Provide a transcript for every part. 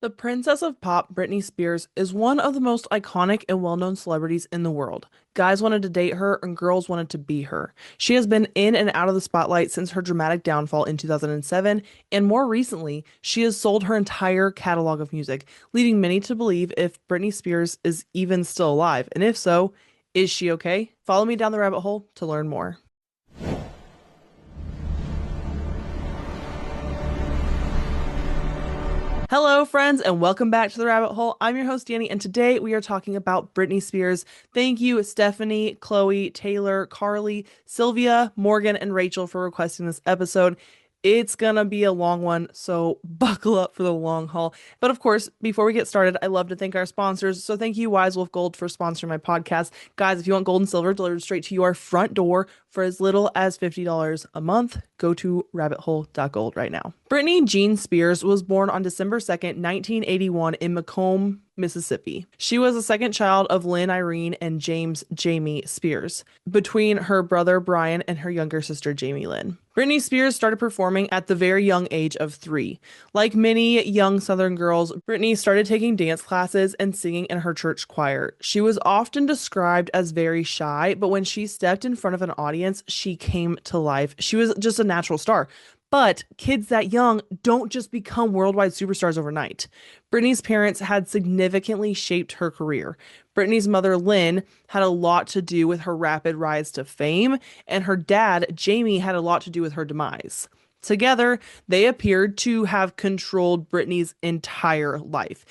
The Princess of Pop, Britney Spears, is one of the most iconic and well-known celebrities in the world. Guys wanted to date her and girls wanted to be her. She has been in and out of the spotlight since her dramatic downfall in 2007, and more recently, she has sold her entire catalog of music, leading many to believe if Britney Spears is even still alive, and if so, is she okay? Follow me down the rabbit hole to learn more. Hello, friends, and welcome back to the rabbit hole. I'm your host, Danny, and today we are talking about Britney Spears. Thank you, Stephanie, Chloe, Taylor, Carly, Sylvia, Morgan, and Rachel for requesting this episode. It's gonna be a long one, so buckle up for the long haul. But of course, before we get started, I love to thank our sponsors. So thank you, Wise Wolf Gold, for sponsoring my podcast. Guys, if you want gold and silver delivered straight to your front door for as little as $50 a month, go to rabbithole.gold right now. Britney Jean Spears was born on December 2nd, 1981 in Macomb, Mississippi. She was the second child of Lynn Irene and James Jamie Spears, between her brother Brian and her younger sister Jamie Lynn. Britney Spears started performing at the very young age of 3. Like many young Southern girls, Britney started taking dance classes and singing in her church choir. She was often described as very shy, but when she stepped in front of an audience, she came to life. She was just a natural star. But kids that young don't just become worldwide superstars overnight. Britney's parents had significantly shaped her career. Britney's mother, Lynn, had a lot to do with her rapid rise to fame, and her dad, Jamie, had a lot to do with her demise. Together, they appeared to have controlled Britney's entire life.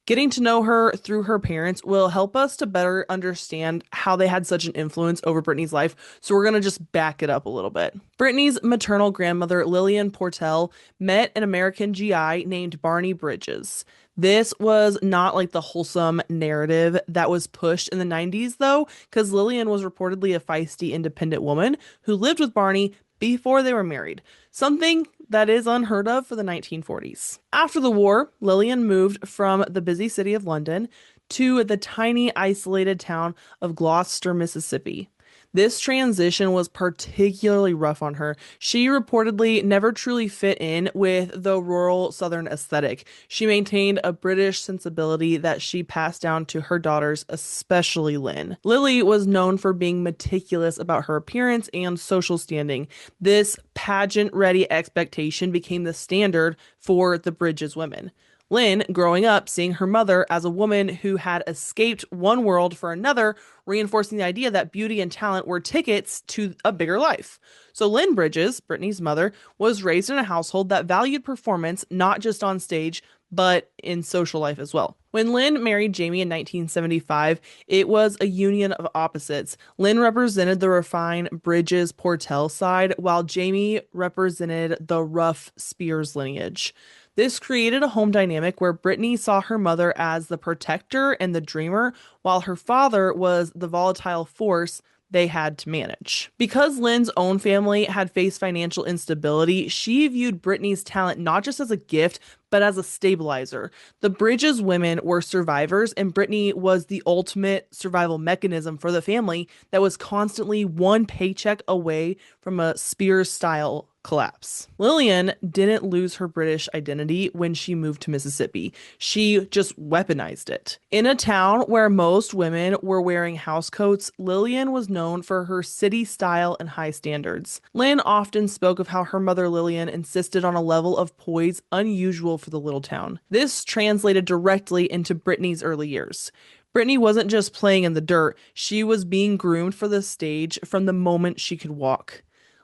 Getting to know her through her parents will help us to better understand how they had such an influence over Britney's life, so we're going to just back it up a little bit. Britney's maternal grandmother, Lillian Portell, met an American GI named Barney Bridges. This was not like the wholesome narrative that was pushed in the 90s, though, because Lillian was reportedly a feisty, independent woman who lived with Barney before they were married, something that is unheard of for the 1940s. After the war, Lillian moved from the busy city of London to the tiny, isolated town of Gloucester, Mississippi. This transition was particularly rough on her. She reportedly never truly fit in with the rural Southern aesthetic. She maintained a British sensibility that she passed down to her daughters, especially Lynn. Lily was known for being meticulous about her appearance and social standing. This pageant-ready expectation became the standard for the Bridges women. Lynn, growing up, seeing her mother as a woman who had escaped one world for another, reinforcing the idea that beauty and talent were tickets to a bigger life. So Lynn Bridges, Britney's mother, was raised in a household that valued performance not just on stage, but in social life as well. When Lynn married Jamie in 1975, it was a union of opposites. Lynn represented the refined Bridges Portell side, while Jamie represented the rough Spears lineage. This created a home dynamic where Britney saw her mother as the protector and the dreamer, while her father was the volatile force they had to manage. Because Lynn's own family had faced financial instability, she viewed Britney's talent not just as a gift, but as a stabilizer. The Bridges women were survivors, and Britney was the ultimate survival mechanism for the family that was constantly one paycheck away from a Spears-style collapse. Lillian didn't lose her British identity when she moved to Mississippi. She just weaponized it. In a town where most women were wearing housecoats, Lillian was known for her city style and high standards. Lynn often spoke of how her mother Lillian insisted on a level of poise unusual for the little town. This translated directly into Britney's early years. Britney wasn't just playing in the dirt, she was being groomed for the stage from the moment she could walk.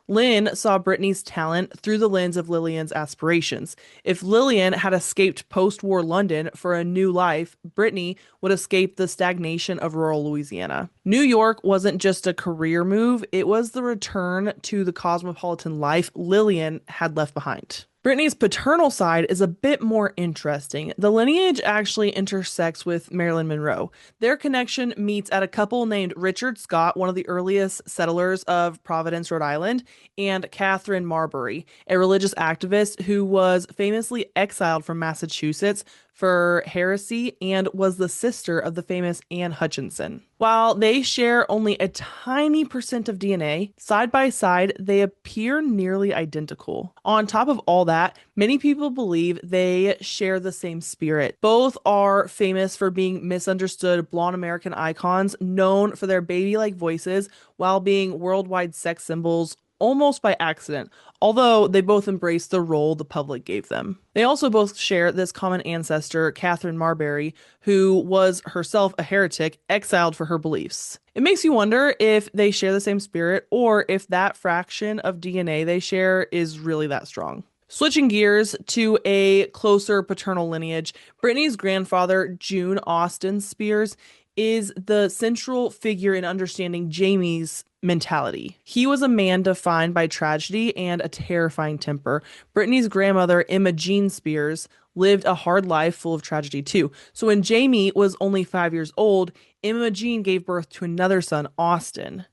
Lynn saw Britney's talent through the lens of Lillian's aspirations. If Lillian had escaped post-war London for a new life, Britney would escape the stagnation of rural Louisiana. New York wasn't just a career move, it was the return to the cosmopolitan life Lillian had left behind. Britney's paternal side is a bit more interesting. The lineage actually intersects with Marilyn Monroe. Their connection meets at a couple named Richard Scott, one of the earliest settlers of Providence, Rhode Island, and Catherine Marbury, a religious activist who was famously exiled from Massachusetts for heresy and was the sister of the famous Anne Hutchinson. While they share only a tiny percent of DNA, side by side, they appear nearly identical. On top of all that, many people believe they share the same spirit. Both are famous for being misunderstood blonde American icons known for their baby-like voices while being worldwide sex symbols almost by accident, although they both embrace the role the public gave them. They also both share this common ancestor, Catherine Marbury, who was herself a heretic, exiled for her beliefs. It makes you wonder if they share the same spirit or if that fraction of DNA they share is really that strong. Switching gears to a closer paternal lineage, Britney's grandfather, June Austen Spears, is the central figure in understanding Jamie's mentality. He was a man defined by tragedy and a terrifying temper. Britney's grandmother, Emma Jean Spears, lived a hard life full of tragedy too. So when Jamie was only 5 years old, Emma Jean gave birth to another son, Austin.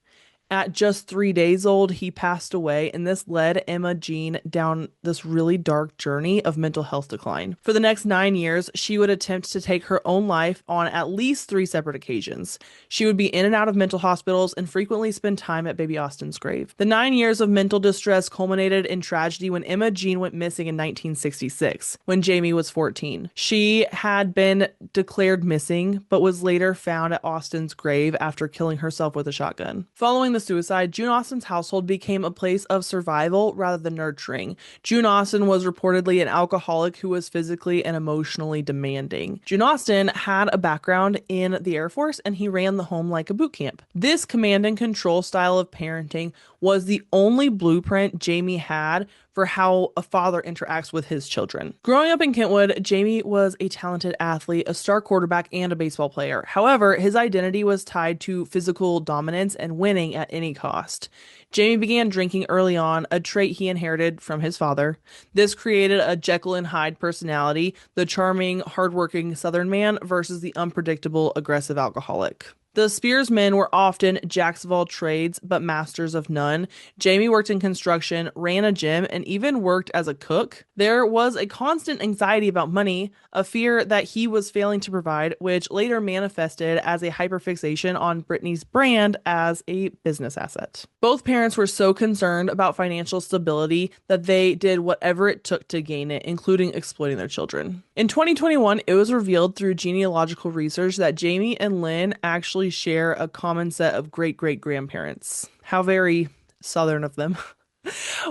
At just 3 days old, he passed away, and this led Emma Jean down this really dark journey of mental health decline. For the next 9 years, she would attempt to take her own life on at least 3 separate occasions. She would be in and out of mental hospitals and frequently spend time at baby Austin's grave. The 9 years of mental distress culminated in tragedy when Emma Jean went missing in 1966, when Jamie was 14. She had been declared missing, but was later found at Austin's grave after killing herself with a shotgun. Following the suicide, June Austen's household became a place of survival rather than nurturing. June Austen was reportedly an alcoholic who was physically and emotionally demanding. June Austen had a background in the Air Force and he ran the home like a boot camp. This command and control style of parenting was the only blueprint Jamie had for how a father interacts with his children. Growing up in Kentwood, Jamie was a talented athlete, a star quarterback, and a baseball player. However, his identity was tied to physical dominance and winning at any cost. Jamie began drinking early on, a trait he inherited from his father. This created a Jekyll and Hyde personality, the charming, hardworking Southern man versus the unpredictable, aggressive alcoholic. The Spears men were often jacks of all trades, but masters of none. Jamie worked in construction, ran a gym, and even worked as a cook. There was a constant anxiety about money, a fear that he was failing to provide, which later manifested as a hyperfixation on Britney's brand as a business asset. Both parents were so concerned about financial stability that they did whatever it took to gain it, including exploiting their children. In 2021, it was revealed through genealogical research that Jamie and Lynn actually share a common set of great-great-grandparents. How very Southern of them.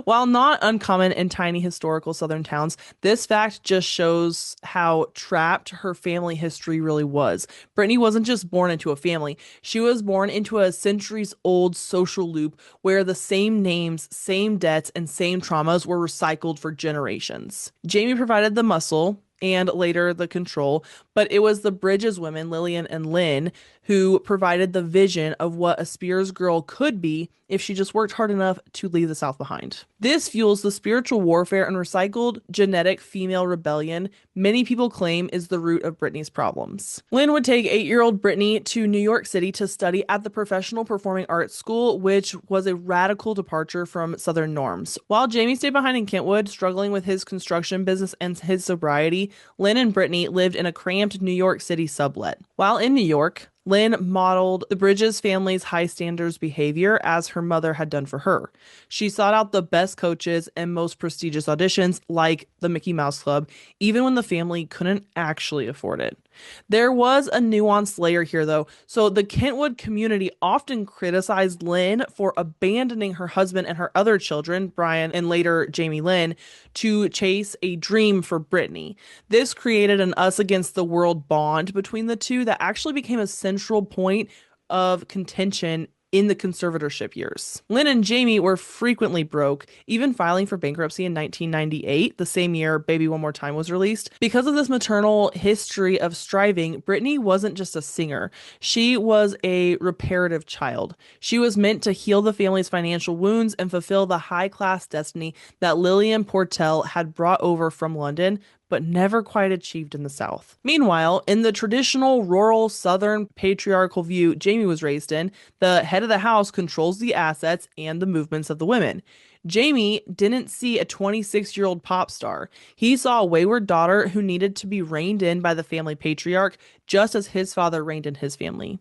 While not uncommon in tiny historical Southern towns, this fact just shows how trapped her family history really was. Britney wasn't just born into a family. She was born into a centuries-old social loop where the same names, same debts, and same traumas were recycled for generations. Jamie provided the muscle and later the control, but it was the Bridges women, Lillian and Lynn, who provided the vision of what a Spears girl could be if she just worked hard enough to leave the South behind. This fuels the spiritual warfare and recycled genetic female rebellion many people claim is the root of Britney's problems. Lynn would take 8-year-old Britney to New York City to study at the Professional Performing Arts School, which was a radical departure from Southern norms. While Jamie stayed behind in Kentwood, struggling with his construction business and his sobriety, Lynn and Britney lived in a cramped New York City sublet. While in New York, Lynn modeled the Bridges family's high standards behavior as her mother had done for her. She sought out the best coaches and most prestigious auditions like the Mickey Mouse Club, even when the family couldn't actually afford it. There was a nuanced layer here though. So the Kentwood community often criticized Lynn for abandoning her husband and her other children, Brian and later Jamie Lynn, to chase a dream for Britney. This created an us against the world bond between the two that actually became a central point of contention in the conservatorship years. Lynn and Jamie were frequently broke, even filing for bankruptcy in 1998, the same year Baby One More Time was released. Because of this maternal history of striving, Britney wasn't just a singer. She was a reparative child. She was meant to heal the family's financial wounds and fulfill the high-class destiny that Lillian Portell had brought over from London, but never quite achieved in the South. Meanwhile, in the traditional rural Southern patriarchal view Jamie was raised in, the head of the house controls the assets and the movements of the women. Jamie didn't see a 26-year-old pop star. He saw a wayward daughter who needed to be reined in by the family patriarch, just as his father reined in his family.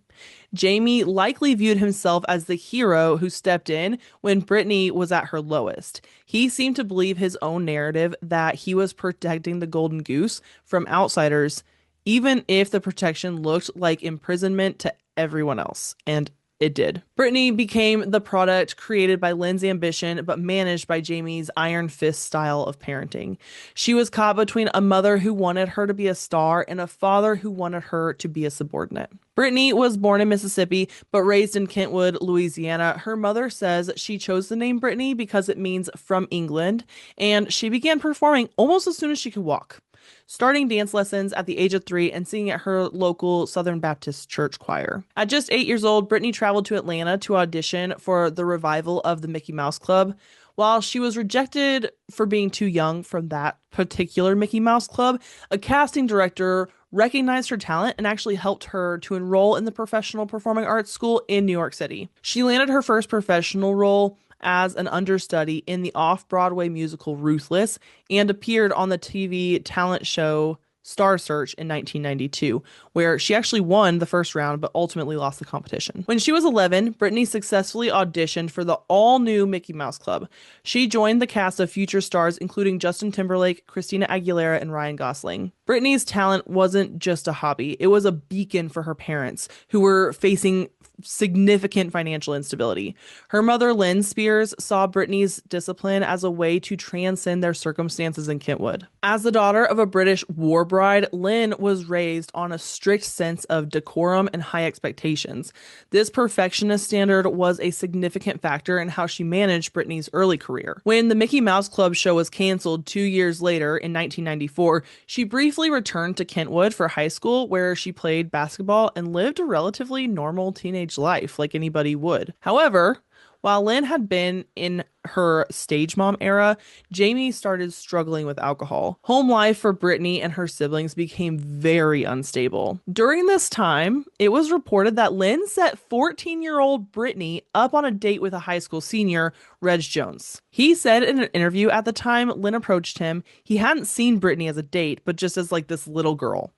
Jamie likely viewed himself as the hero who stepped in when Britney was at her lowest. He seemed to believe his own narrative that he was protecting the golden goose from outsiders, even if the protection looked like imprisonment to everyone else. And it did. Britney became the product created by Lynn's ambition, but managed by Jamie's iron fist style of parenting. She was caught between a mother who wanted her to be a star and a father who wanted her to be a subordinate. Britney was born in Mississippi, but raised in Kentwood, Louisiana. Her mother says she chose the name Britney because it means from England, and she began performing almost as soon as she could walk, starting dance lessons at the age of 3 and singing at her local Southern Baptist church choir. At just 8 years old, Britney traveled to Atlanta to audition for the revival of the Mickey Mouse Club. While she was rejected for being too young from that particular Mickey Mouse Club, a casting director recognized her talent and actually helped her to enroll in the Professional Performing Arts School in New York City. She landed her first professional role as an understudy in the off-Broadway musical Ruthless and appeared on the TV talent show Star Search in 1992, where she actually won the first round but ultimately lost the competition. When she was 11, Britney successfully auditioned for the all-new Mickey Mouse Club. She joined the cast of future stars including Justin Timberlake, Christina Aguilera, and Ryan Gosling. Britney's talent wasn't just a hobby, it was a beacon for her parents, who were facing significant financial instability. Her mother, Lynn Spears, saw Britney's discipline as a way to transcend their circumstances in Kentwood. As the daughter of a British war bride, Lynn was raised on a strict sense of decorum and high expectations. This perfectionist standard was a significant factor in how she managed Britney's early career. When the Mickey Mouse Club show was canceled 2 years later in 1994, she briefly returned to Kentwood for high school, where she played basketball and lived a relatively normal teenage life like anybody would. However, while Lynn had been in her stage mom era, Jamie started struggling with alcohol. Home life for Britney and her siblings became very unstable. During this time, it was reported that Lynn set 14-year-old Britney up on a date with a high school senior, Reg Jones. He said in an interview at the time Lynn approached him, he hadn't seen Britney as a date, but just as like this little girl.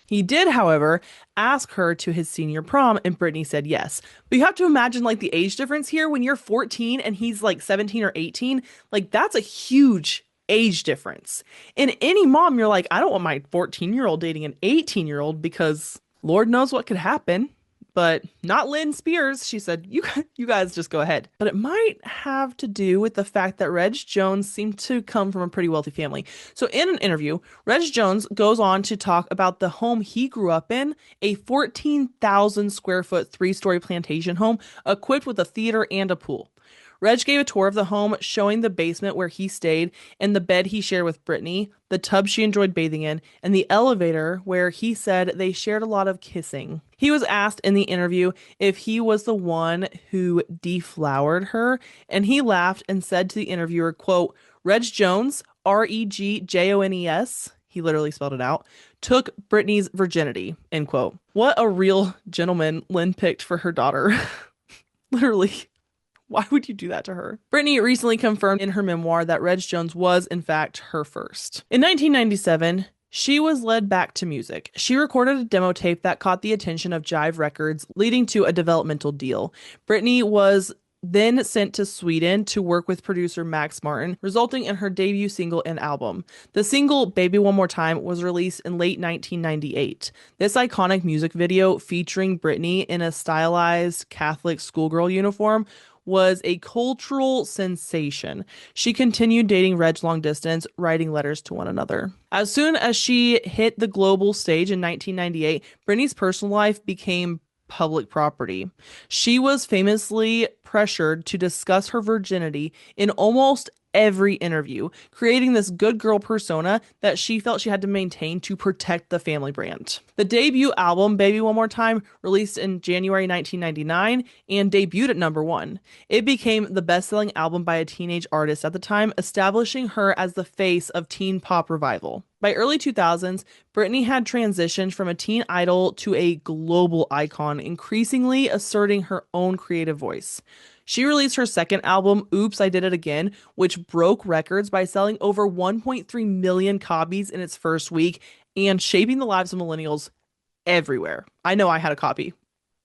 He did, however, ask her to his senior prom, and Britney said yes. But you have to imagine like the age difference here. When you're 14 and he's like 17 or 18, like that's a huge age difference. And any mom, you're like, I don't want my 14-year-old dating an 18-year-old because Lord knows what could happen. But not Lynn Spears. She said, you guys just go ahead. But it might have to do with the fact that Reg Jones seemed to come from a pretty wealthy family. So in an interview, Reg Jones goes on to talk about the home he grew up in, a 14,000 square foot 3-story plantation home equipped with a theater and a pool. Reg gave a tour of the home, showing the basement where he stayed and the bed he shared with Britney, the tub she enjoyed bathing in, and the elevator where he said they shared a lot of kissing. He was asked in the interview if he was the one who deflowered her, and he laughed and said to the interviewer, quote, Reg Jones, Regjones, he literally spelled it out, took Britney's virginity, end quote. What a real gentleman Lynn picked for her daughter. Literally. Why would you do that to her? Britney recently confirmed in her memoir that Reg Jones was, in fact, her first. In 1997, she was led back to music. She recorded a demo tape that caught the attention of Jive Records, leading to a developmental deal. Britney was then sent to Sweden to work with producer Max Martin, resulting in her debut single and album. The single, Baby One More Time, was released in late 1998. This iconic music video featuring Britney in a stylized Catholic schoolgirl uniform was a cultural sensation. She continued dating Reg long distance, writing letters to one another. As soon as she hit the global stage in 1998, Britney's personal life became public property. She was famously pressured to discuss her virginity in almost every interview, creating this good girl persona that she felt she had to maintain to protect the family brand. The debut album, Baby One More Time, released in January 1999 and debuted at #1. It became the best-selling album by a teenage artist at the time, establishing her as the face of teen pop revival. By early 2000s, Britney had transitioned from a teen idol to a global icon, increasingly asserting her own creative voice. She released her second album, Oops, I Did It Again, which broke records by selling over 1.3 million copies in its first week and shaping the lives of millennials everywhere. I know I had a copy.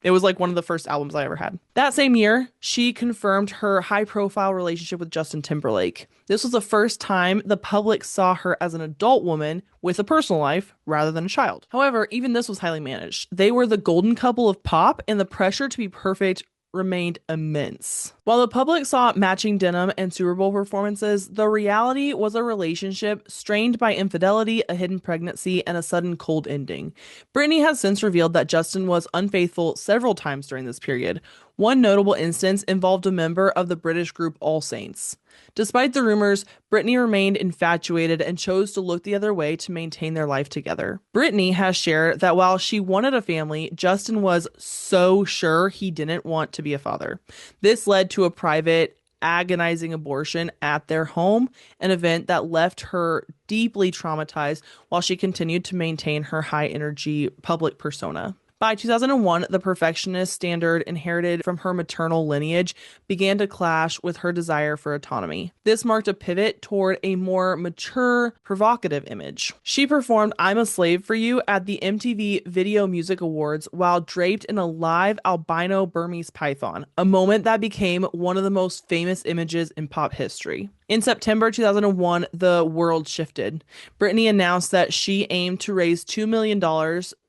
It was like one of the first albums I ever had. That same year, she confirmed her high profile relationship with Justin Timberlake. This was the first time the public saw her as an adult woman with a personal life rather than a child. However, even this was highly managed. They were the golden couple of pop, and the pressure to be perfect remained immense. While the public saw matching denim and Super Bowl performances, the reality was a relationship strained by infidelity, a hidden pregnancy, and a sudden cold ending. Britney has since revealed that Justin was unfaithful several times during this period. One notable instance involved a member of the British group All Saints. Despite the rumors, Britney remained infatuated and chose to look the other way to maintain their life together. Britney has shared that while she wanted a family, Justin was so sure he didn't want to be a father. This led to a private, agonizing abortion at their home, an event that left her deeply traumatized while she continued to maintain her high energy public persona. By 2001, the perfectionist standard inherited from her maternal lineage began to clash with her desire for autonomy. This marked a pivot toward a more mature, provocative image. She performed I'm a Slave for You at the MTV Video Music Awards while draped in a live albino Burmese python, a moment that became one of the most famous images in pop history. In September 2001, the world shifted. Britney announced that she aimed to raise $2 million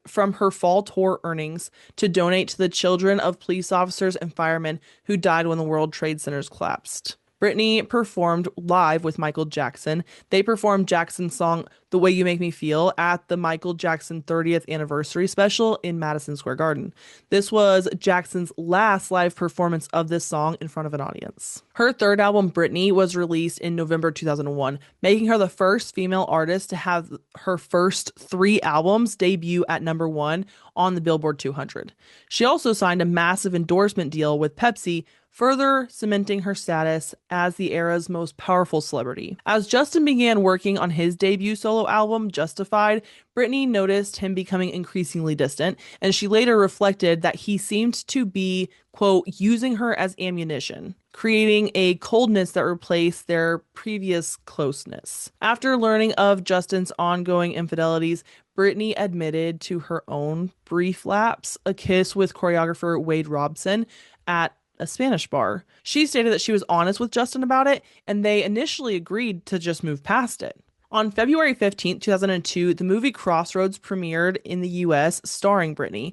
from her fall tour earnings to donate to the children of police officers and firemen who died when the World Trade Centers collapsed. Britney performed live with Michael Jackson. They performed Jackson's song The Way You Make Me Feel at the Michael Jackson 30th anniversary special in Madison Square Garden. This was Jackson's last live performance of this song in front of an audience. Her third album, Britney, was released in November 2001, making her the first female artist to have her first 3 albums debut at #1 on the Billboard 200. She also signed a massive endorsement deal with Pepsi, further cementing her status as the era's most powerful celebrity. As Justin began working on his debut solo album, Justified, Britney noticed him becoming increasingly distant, and she later reflected that he seemed to be, quote, using her as ammunition, creating a coldness that replaced their previous closeness. After learning of Justin's ongoing infidelities, Britney admitted to her own brief lapse, a kiss with choreographer Wade Robson at a Spanish bar. She stated that she was honest with Justin about it, and they initially agreed to just move past it. On February 15th, 2002, the movie Crossroads premiered in the US starring Britney.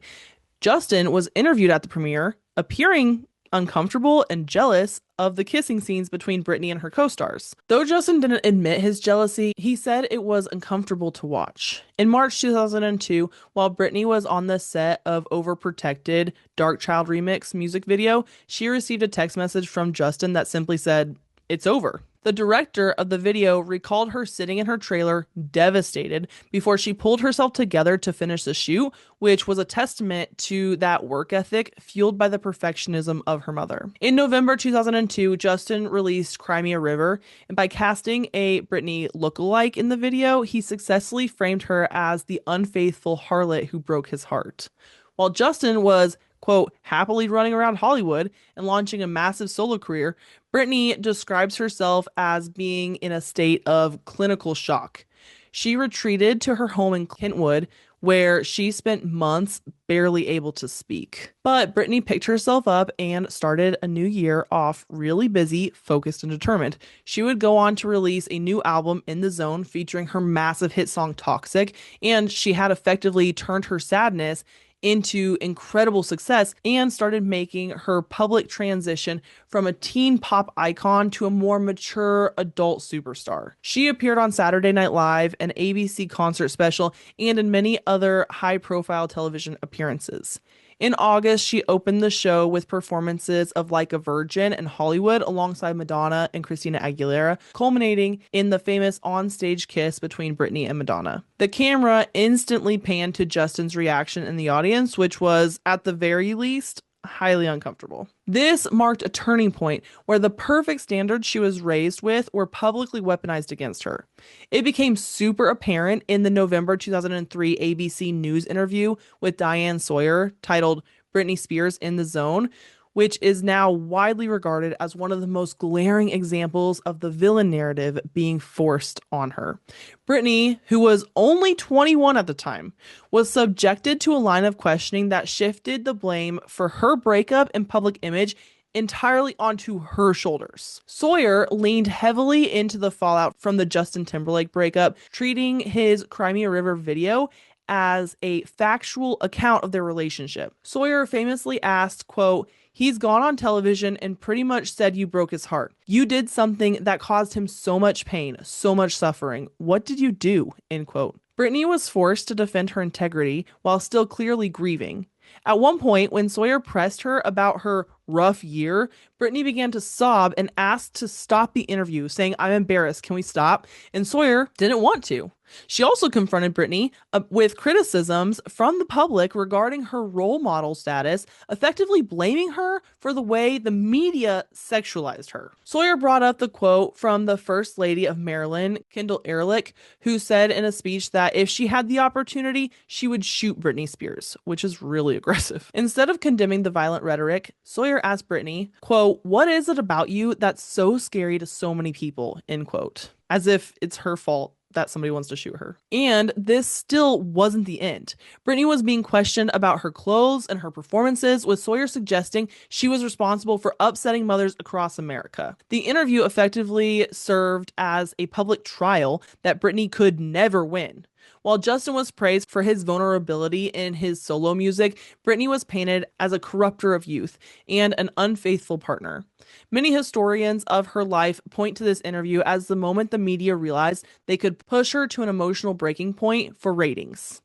Justin was interviewed at the premiere, appearing uncomfortable and jealous of the kissing scenes between Britney and her co-stars. Though Justin didn't admit his jealousy, he said it was uncomfortable to watch. In March 2002, while Britney was on the set of Overprotected Dark Child remix music video, she received a text message from Justin that simply said, "It's over." The director of the video recalled her sitting in her trailer, devastated, before she pulled herself together to finish the shoot, which was a testament to that work ethic fueled by the perfectionism of her mother. In November 2002, Justin released Cry Me a River, and by casting a Britney lookalike in the video, he successfully framed her as the unfaithful harlot who broke his heart. While Justin was, quote, happily running around Hollywood and launching a massive solo career, Britney describes herself as being in a state of clinical shock. She retreated to her home in Kentwood, where she spent months barely able to speak. But Britney picked herself up and started a new year off really busy, focused, and determined. She would go on to release a new album, In the Zone, featuring her massive hit song Toxic, and she had effectively turned her sadness into incredible success and started making her public transition from a teen pop icon to a more mature adult superstar. She appeared on Saturday Night Live, an ABC concert special, and in many other high-profile television appearances. In August, she opened the show with performances of Like a Virgin and Hollywood alongside Madonna and Christina Aguilera, culminating in the famous on-stage kiss between Britney and Madonna. The camera instantly panned to Justin's reaction in the audience, which was, at the very least, highly uncomfortable. This marked a turning point where the perfect standards she was raised with were publicly weaponized against her. It became super apparent in the November 2003 ABC News interview with Diane Sawyer titled Britney Spears in the Zone, which is now widely regarded as one of the most glaring examples of the villain narrative being forced on her. Britney, who was only 21 at the time, was subjected to a line of questioning that shifted the blame for her breakup and public image entirely onto her shoulders. Sawyer leaned heavily into the fallout from the Justin Timberlake breakup, treating his Crimea River video as a factual account of their relationship. Sawyer famously asked, quote, "He's gone on television and pretty much said you broke his heart. You did something that caused him so much pain, so much suffering. What did you do?" End quote. Britney was forced to defend her integrity while still clearly grieving. At one point, when Sawyer pressed her about her rough year, Britney began to sob and asked to stop the interview, saying, "I'm embarrassed. Can we stop?" And Sawyer didn't want to. She also confronted Britney with criticisms from the public regarding her role model status, effectively blaming her for the way the media sexualized her. Sawyer brought up the quote from the First Lady of Maryland, Kendall Ehrlich, who said in a speech that if she had the opportunity, she would shoot Britney Spears, which is really aggressive. Instead of condemning the violent rhetoric, Sawyer asked Britney, quote, "What is it about you that's so scary to so many people?" End quote. As if it's her fault that somebody wants to shoot her. And this still wasn't the end. Britney was being questioned about her clothes and her performances, with Sawyer suggesting she was responsible for upsetting mothers across America. The interview effectively served as a public trial that Britney could never win. While Justin was praised for his vulnerability in his solo music, Britney was painted as a corrupter of youth and an unfaithful partner. Many historians of her life point to this interview as the moment the media realized they could push her to an emotional breaking point for ratings.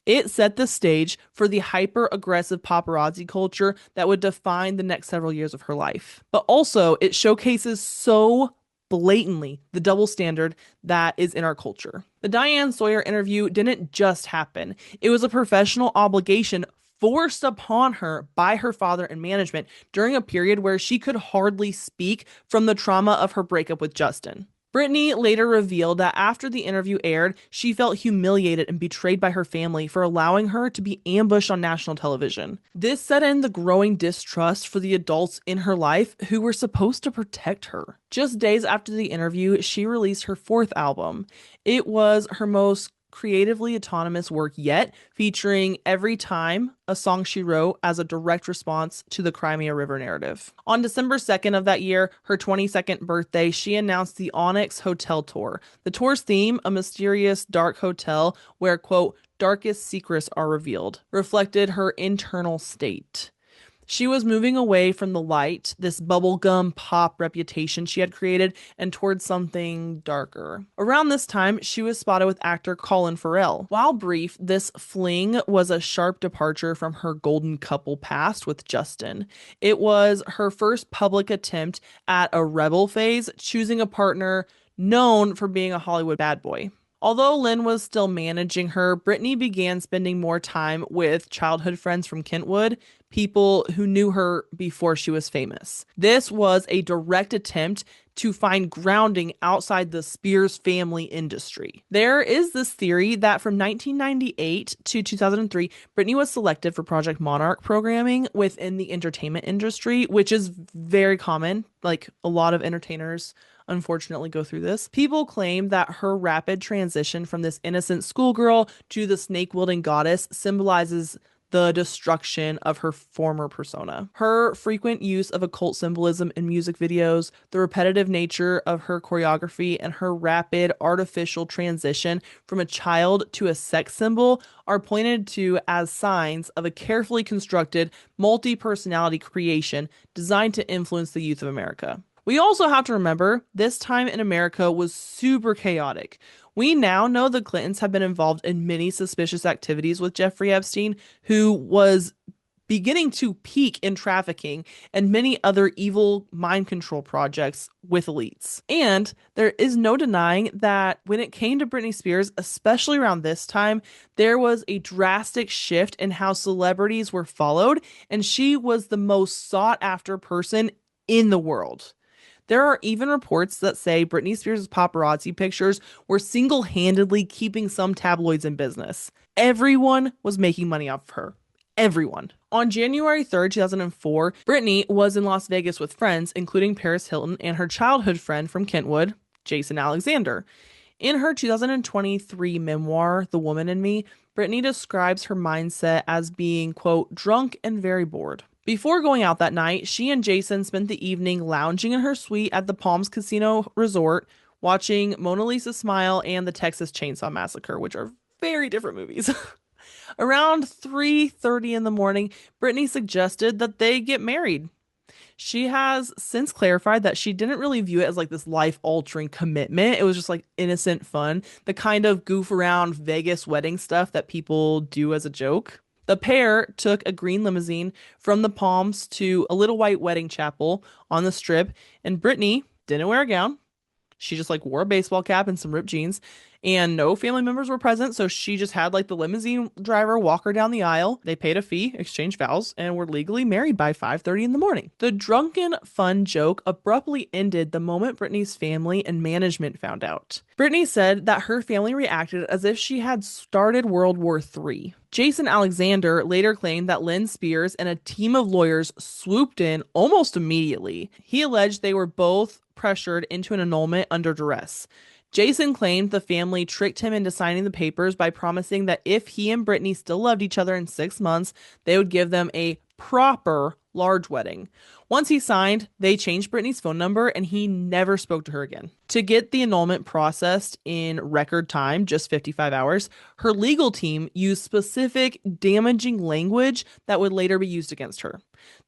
It set the stage for the hyper-aggressive paparazzi culture that would define the next several years of her life. But also, it showcases so blatantly the double standard that is in our culture. The Diane Sawyer interview didn't just happen. It was a professional obligation forced upon her by her father and management during a period where she could hardly speak from the trauma of her breakup with Justin. Britney later revealed that after the interview aired, she felt humiliated and betrayed by her family for allowing her to be ambushed on national television. This set in the growing distrust for the adults in her life who were supposed to protect her. Just days after the interview, she released her fourth album. It was her most creatively autonomous work yet, featuring Every Time, a song she wrote as a direct response to the Crimea River narrative. On December 2nd of that year, her 22nd birthday, she announced the Onyx Hotel Tour. The tour's theme, a mysterious dark hotel where, quote, "darkest secrets are revealed," reflected her internal state. She was moving away from the light, this bubblegum pop reputation she had created, and towards something darker. Around this time, she was spotted with actor Colin Farrell. While brief, this fling was a sharp departure from her golden couple past with Justin. It was her first public attempt at a rebel phase, choosing a partner known for being a Hollywood bad boy. Although Lynn was still managing her, Britney began spending more time with childhood friends from Kentwood, people who knew her before she was famous. This was a direct attempt to find grounding outside the Spears family industry. There is this theory that from 1998 to 2003, Britney was selected for Project Monarch programming within the entertainment industry, which is very common. Like, a lot of entertainers unfortunately go through this. People claim that her rapid transition from this innocent schoolgirl to the snake-wielding goddess symbolizes the destruction of her former persona. Her frequent use of occult symbolism in music videos, the repetitive nature of her choreography, and her rapid artificial transition from a child to a sex symbol are pointed to as signs of a carefully constructed multi-personality creation designed to influence the youth of America. We also have to remember this time in America was super chaotic. We now know the Clintons have been involved in many suspicious activities with Jeffrey Epstein, who was beginning to peak in trafficking and many other evil mind control projects with elites. And there is no denying that when it came to Britney Spears, especially around this time, there was a drastic shift in how celebrities were followed, and she was the most sought after person in the world. There are even reports that say Britney Spears' paparazzi pictures were single-handedly keeping some tabloids in business. Everyone was making money off of her. Everyone. On January 3rd, 2004, Britney was in Las Vegas with friends, including Paris Hilton and her childhood friend from Kentwood, Jason Alexander. In her 2023 memoir, The Woman in Me, Britney describes her mindset as being, quote, drunk and very bored. Before going out that night, she and Jason spent the evening lounging in her suite at the Palms Casino Resort, watching Mona Lisa Smile and the Texas Chainsaw Massacre, which are very different movies. Around 3:30 in the morning, Britney suggested that they get married. She has since clarified that she didn't really view it as like this life-altering commitment. It was just like innocent fun, the kind of goof around Vegas wedding stuff that people do as a joke. The pair took a green limousine from the Palms to a little white wedding chapel on the Strip, and Britney didn't wear a gown. She just like wore a baseball cap and some ripped jeans, and no family members were present, so she just had like the limousine driver walk her down the aisle. They paid a fee, exchanged vows, and were legally married by 5:30 in the morning. The drunken fun joke abruptly ended the moment Britney's family and management found out. Britney said that her family reacted as if she had started World War III. Jason Alexander later claimed that Lynn Spears and a team of lawyers swooped in almost immediately. He alleged they were both pressured into an annulment under duress. Jason claimed the family tricked him into signing the papers by promising that if he and Britney still loved each other in 6 months, they would give them a proper large wedding. Once he signed, they changed Britney's phone number and he never spoke to her again. To get the annulment processed in record time, just 55 hours, her legal team used specific damaging language that would later be used against her.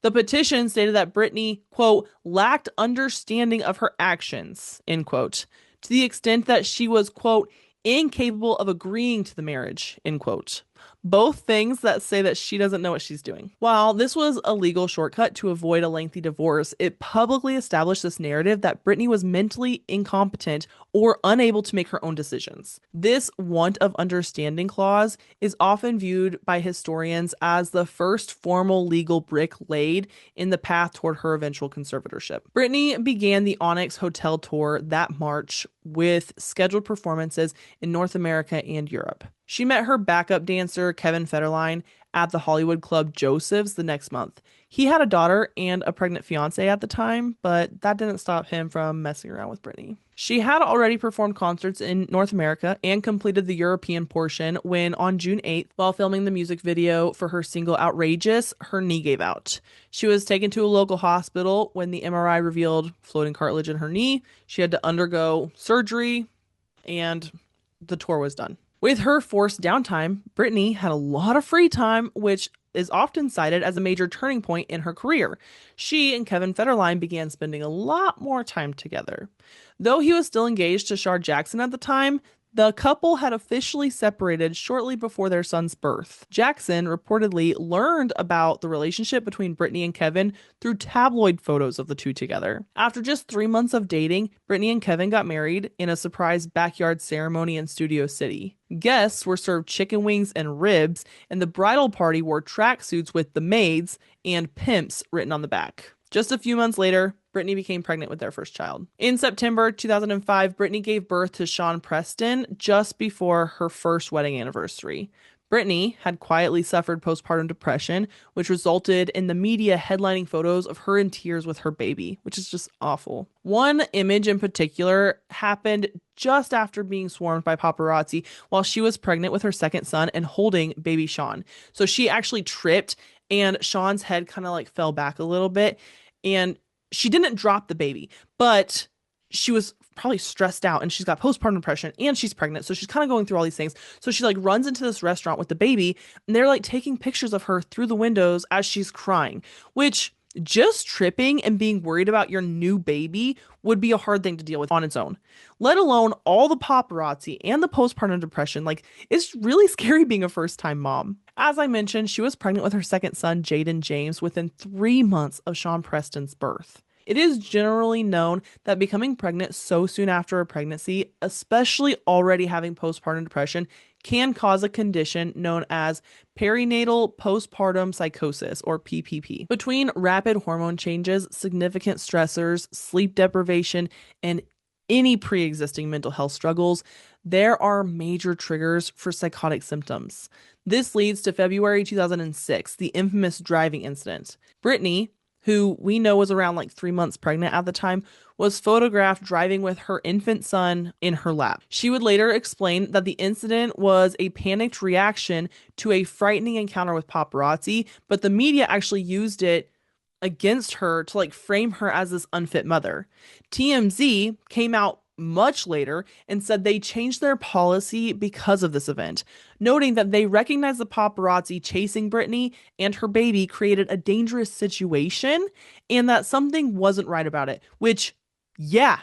The petition stated that Britney, quote, lacked understanding of her actions, end quote, to the extent that she was, quote, incapable of agreeing to the marriage, end quote. Both things that say that she doesn't know what she's doing. While this was a legal shortcut to avoid a lengthy divorce, it publicly established this narrative that Britney was mentally incompetent or unable to make her own decisions. This want of understanding clause is often viewed by historians as the first formal legal brick laid in the path toward her eventual conservatorship. Britney began the Onyx Hotel tour that March with scheduled performances in North America and Europe. She met her backup dancer, Kevin Federline, at the Hollywood club Joseph's the next month. He had a daughter and a pregnant fiance at the time, but that didn't stop him from messing around with Britney. She had already performed concerts in North America and completed the European portion when, on June 8th, while filming the music video for her single Outrageous, her knee gave out. She was taken to a local hospital when the MRI revealed floating cartilage in her knee. She had to undergo surgery, and the tour was done. With her forced downtime, Britney had a lot of free time, which is often cited as a major turning point in her career. She and Kevin Federline began spending a lot more time together. Though he was still engaged to Shar Jackson at the time, the couple had officially separated shortly before their son's birth. Jackson reportedly learned about the relationship between Britney and Kevin through tabloid photos of the two together. After just 3 months of dating, Britney and Kevin got married in a surprise backyard ceremony in Studio City. Guests were served chicken wings and ribs, and the bridal party wore tracksuits with "the maids" and "pimps" written on the back. Just a few months later, Britney became pregnant with their first child. In September 2005, Britney gave birth to Sean Preston just before her first wedding anniversary. Britney had quietly suffered postpartum depression, which resulted in the media headlining photos of her in tears with her baby, which is just awful. One image in particular happened just after being swarmed by paparazzi while she was pregnant with her second son and holding baby Sean. So she actually tripped and Sean's head kind of like fell back a little bit, and she didn't drop the baby, but she was probably stressed out and she's got postpartum depression and she's pregnant. So she's kind of going through all these things. So she like runs into this restaurant with the baby and they're like taking pictures of her through the windows as she's crying, which just tripping and being worried about your new baby would be a hard thing to deal with on its own, let alone all the paparazzi and the postpartum depression. Like, it's really scary being a first-time mom. As I mentioned, she was pregnant with her second son, Jaden James, within 3 months of Sean Preston's birth. It is generally known that becoming pregnant so soon after a pregnancy, especially already having postpartum depression, can cause a condition known as perinatal postpartum psychosis, or PPP. Between rapid hormone changes, significant stressors, sleep deprivation, and any pre-existing mental health struggles, there are major triggers for psychotic symptoms. This leads to February 2006, the infamous driving incident. Britney, who we know was around like 3 months pregnant at the time, was photographed driving with her infant son in her lap. She would later explain that the incident was a panicked reaction to a frightening encounter with paparazzi, but the media actually used it against her to like frame her as this unfit mother. TMZ came out much later and said they changed their policy because of this event, noting that they recognized the paparazzi chasing Britney and her baby created a dangerous situation and that something wasn't right about it, which, yeah,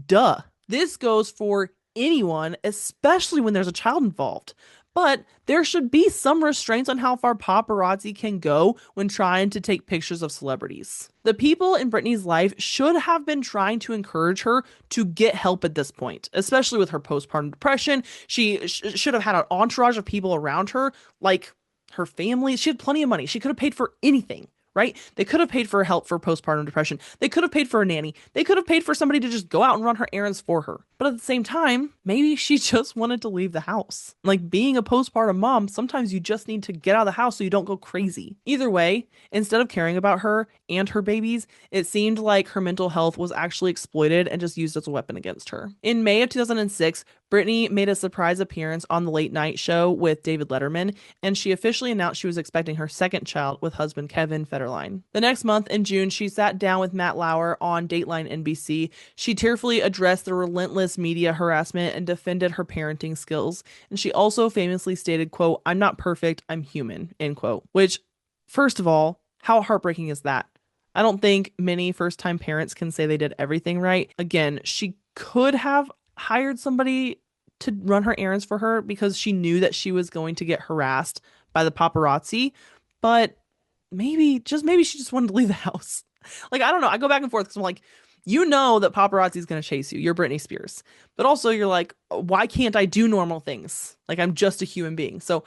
duh. This goes for anyone, especially when there's a child involved. But there should be some restraints on how far paparazzi can go when trying to take pictures of celebrities. The people in Britney's life should have been trying to encourage her to get help at this point, especially with her postpartum depression. She should have had an entourage of people around her, like her family. She had plenty of money. She could have paid for anything. Right? They could have paid for help for postpartum depression. They could have paid for a nanny. They could have paid for somebody to just go out and run her errands for her. But at the same time, maybe she just wanted to leave the house. Like being a postpartum mom, sometimes you just need to get out of the house so you don't go crazy. Either way, instead of caring about her and her babies, it seemed like her mental health was actually exploited and just used as a weapon against her. In May of 2006, Britney made a surprise appearance on the Late Night Show with David Letterman, and she officially announced she was expecting her second child with husband Kevin Federline. The next month, in June, she sat down with Matt Lauer on Dateline NBC. She tearfully addressed the relentless media harassment and defended her parenting skills. And she also famously stated, quote, "I'm not perfect, I'm human," end quote. Which, first of all, how heartbreaking is that? I don't think many first-time parents can say they did everything right. Again, she could have hired somebody to run her errands for her because she knew that she was going to get harassed by the paparazzi, but maybe she just wanted to leave the house. Like, I don't know. I go back and forth because I'm like, you know that paparazzi is going to chase you. You're Britney Spears. But also you're like, why can't I do normal things? Like, I'm just a human being. So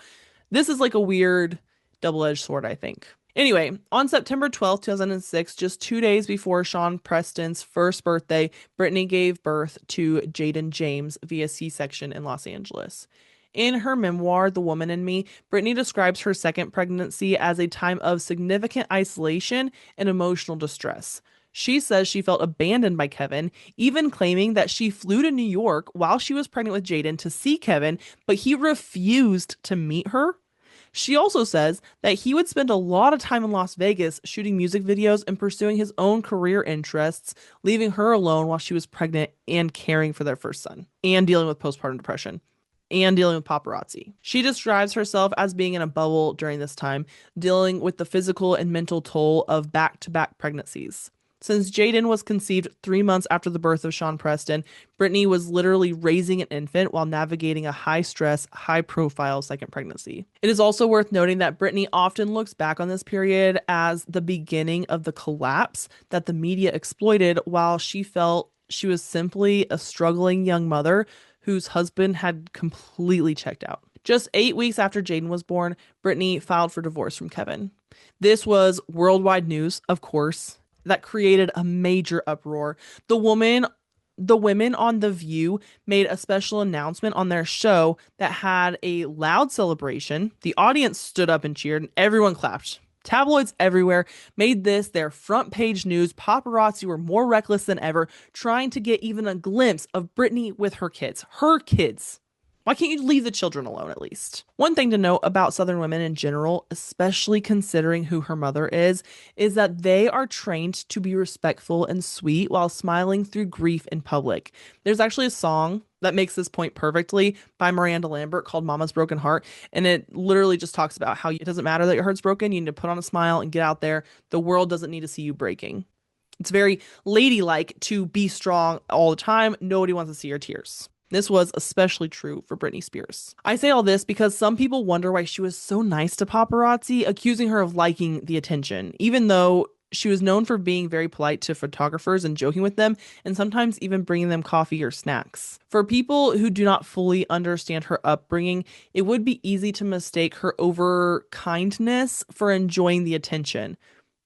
this is like a weird double-edged sword, I think. Anyway, on September 12th, 2006, just 2 days before Sean Preston's first birthday, Britney gave birth to Jaden James via C-section in Los Angeles. In her memoir, The Woman in Me, Britney describes her second pregnancy as a time of significant isolation and emotional distress. She says she felt abandoned by Kevin, even claiming that she flew to New York while she was pregnant with Jaden to see Kevin, but he refused to meet her. She also says that he would spend a lot of time in Las Vegas shooting music videos and pursuing his own career interests, leaving her alone while she was pregnant and caring for their first son, and dealing with postpartum depression, and dealing with paparazzi. She describes herself as being in a bubble during this time, dealing with the physical and mental toll of back-to-back pregnancies. Since Jaden was conceived 3 months after the birth of Sean Preston, Britney was literally raising an infant while navigating a high-stress, high-profile second pregnancy. It is also worth noting that Britney often looks back on this period as the beginning of the collapse that the media exploited while she felt she was simply a struggling young mother whose husband had completely checked out. Just 8 weeks after Jaden was born, Britney filed for divorce from Kevin. This was worldwide news, of course, that created a major uproar. The women on The View made a special announcement on their show that had a loud celebration. The audience stood up and cheered, and everyone clapped. Tabloids everywhere made this their front page news. Paparazzi were more reckless than ever, trying to get even a glimpse of Britney with her kids. Her kids. Why can't you leave the children alone at least? One thing to note about Southern women in general, especially considering who her mother is that they are trained to be respectful and sweet while smiling through grief in public. There's actually a song that makes this point perfectly by Miranda Lambert called Mama's Broken Heart. And it literally just talks about how it doesn't matter that your heart's broken. You need to put on a smile and get out there. The world doesn't need to see you breaking. It's very ladylike to be strong all the time. Nobody wants to see your tears. This was especially true for Britney Spears. I say all this because some people wonder why she was so nice to paparazzi, accusing her of liking the attention, even though she was known for being very polite to photographers and joking with them, and sometimes even bringing them coffee or snacks. For people who do not fully understand her upbringing, it would be easy to mistake her over kindness for enjoying the attention.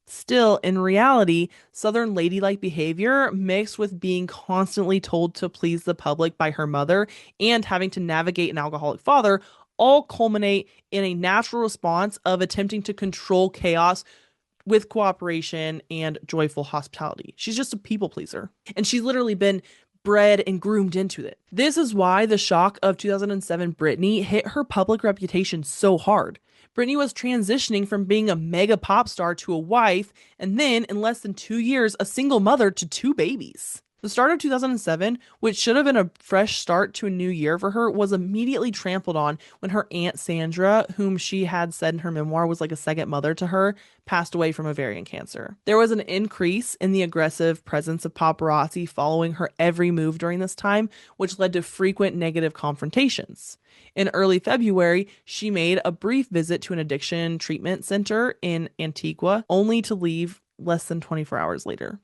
Still, in reality, Southern ladylike behavior mixed with being constantly told to please the public by her mother and having to navigate an alcoholic father all culminate in a natural response of attempting to control chaos with cooperation and joyful hospitality. She's just a people pleaser. And she's literally been bred and groomed into it. This is why the shock of 2007 Britney hit her public reputation so hard. Britney was transitioning from being a mega pop star to a wife, and then in less than 2 years, a single mother to two babies. The start of 2007, which should have been a fresh start to a new year for her, was immediately trampled on when her aunt Sandra, whom she had said in her memoir was like a second mother to her, passed away from ovarian cancer. There was an increase in the aggressive presence of paparazzi following her every move during this time, which led to frequent negative confrontations. In early February, she made a brief visit to an addiction treatment center in Antigua, only to leave less than 24 hours later.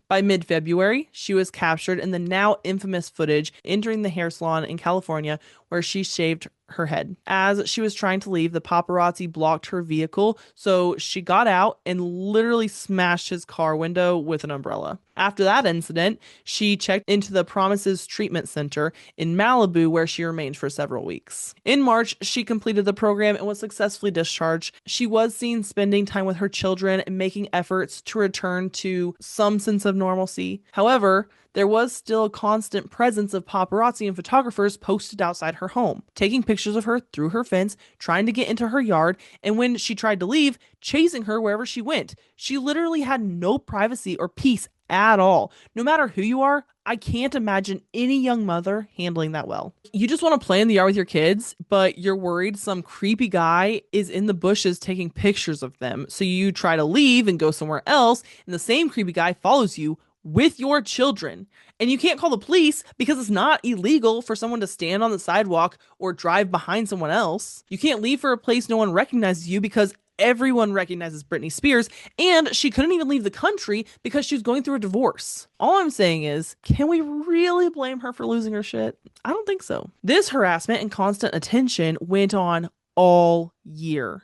By mid February, she was captured in the now infamous footage entering the hair salon in California where she shaved her head. As she was trying to leave, the paparazzi blocked her vehicle, so she got out and literally smashed his car window with an umbrella. After that incident, she checked into the Promises Treatment Center in Malibu, where she remained for several weeks. In March, she completed the program and was successfully discharged. She was seen spending time with her children and making efforts to return to some sense of normalcy. However, there was still a constant presence of paparazzi and photographers posted outside her home, taking pictures of her through her fence, trying to get into her yard, and when she tried to leave, chasing her wherever she went. She literally had no privacy or peace at all. No matter who you are, I can't imagine any young mother handling that well. You just want to play in the yard with your kids, but you're worried some creepy guy is in the bushes taking pictures of them. So you try to leave and go somewhere else, and the same creepy guy follows you with your children. And you can't call the police because it's not illegal for someone to stand on the sidewalk or drive behind someone else. You can't leave for a place no one recognizes you because everyone recognizes Britney Spears, and she couldn't even leave the country because she was going through a divorce. All I'm saying is, can we really blame her for losing her shit? I don't think so. This harassment and constant attention went on all year.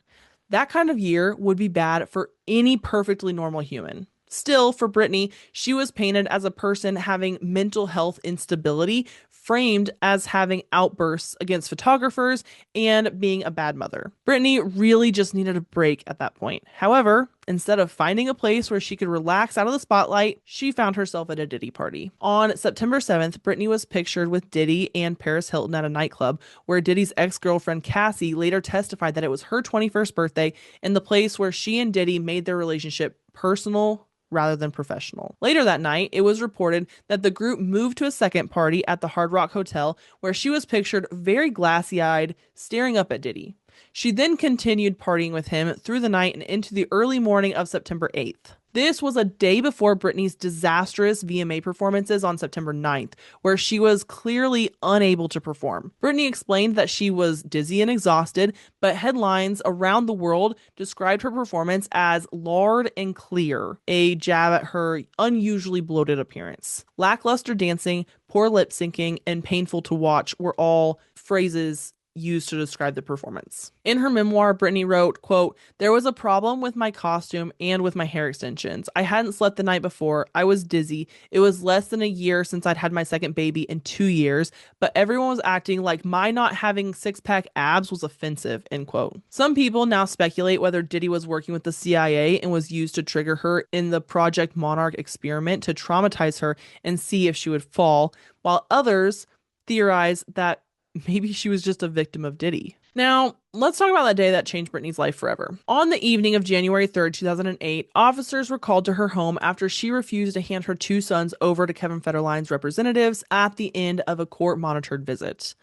That kind of year would be bad for any perfectly normal human. Still, for Britney, she was painted as a person having mental health instability, framed as having outbursts against photographers and being a bad mother. Britney really just needed a break at that point. However, instead of finding a place where she could relax out of the spotlight, she found herself at a Diddy party. On September 7th, Britney was pictured with Diddy and Paris Hilton at a nightclub, where Diddy's ex-girlfriend Cassie later testified that it was her 21st birthday and the place where she and Diddy made their relationship personal rather than professional. Later that night, it was reported that the group moved to a second party at the Hard Rock Hotel, where she was pictured very glassy-eyed, staring up at Diddy. She then continued partying with him through the night and into the early morning of September 8th. This was a day before Britney's disastrous VMA performances on September 9th, where she was clearly unable to perform. Britney explained that she was dizzy and exhausted, but headlines around the world described her performance as lard and clear, a jab at her unusually bloated appearance. Lackluster dancing, poor lip syncing, and painful to watch were all phrases used to describe the performance. In her memoir, Britney wrote, quote, "There was a problem with my costume and with my hair extensions. I hadn't slept the night before. I was dizzy. It was less than a year since I'd had my second baby in 2 years, but everyone was acting like my not having six-pack abs was offensive," end quote. Some people now speculate whether Diddy was working with the CIA and was used to trigger her in the Project Monarch experiment to traumatize her and see if she would fall, while others theorize that maybe she was just a victim of Diddy. Now, let's talk about that day that changed Britney's life forever. On the evening of January 3rd, 2008, officers were called to her home after she refused to hand her two sons over to Kevin Federline's representatives at the end of a court-monitored visit.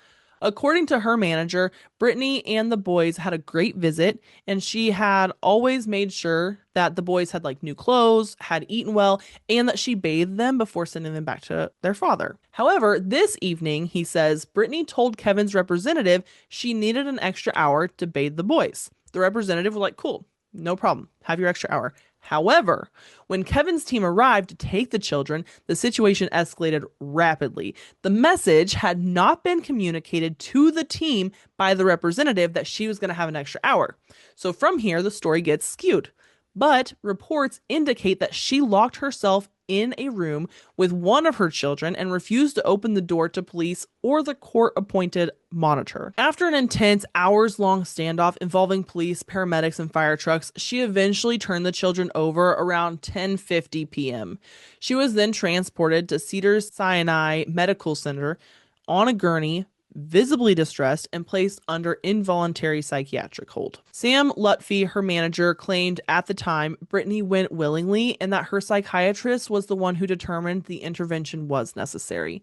According to her manager, Britney and the boys had a great visit, and she had always made sure that the boys had like new clothes, had eaten well, and that she bathed them before sending them back to their father. However, this evening, he says, Britney told Kevin's representative she needed an extra hour to bathe the boys. The representative was like, "Cool, no problem. Have your extra hour." However, when Kevin's team arrived to take the children, the situation escalated rapidly. The message had not been communicated to the team by the representative that she was going to have an extra hour. So from here, the story gets skewed. but reports indicate that she locked herself in a room with one of her children and refused to open the door to police or the court appointed monitor. After an intense hours long standoff involving police, paramedics, and fire trucks, she eventually turned the children over around 10:50 p.m. She was then transported to Cedars-Sinai Medical Center on a gurney, visibly distressed, and placed under involuntary psychiatric hold. Sam Lutfi, her manager, claimed at the time Britney went willingly and that her psychiatrist was the one who determined the intervention was necessary.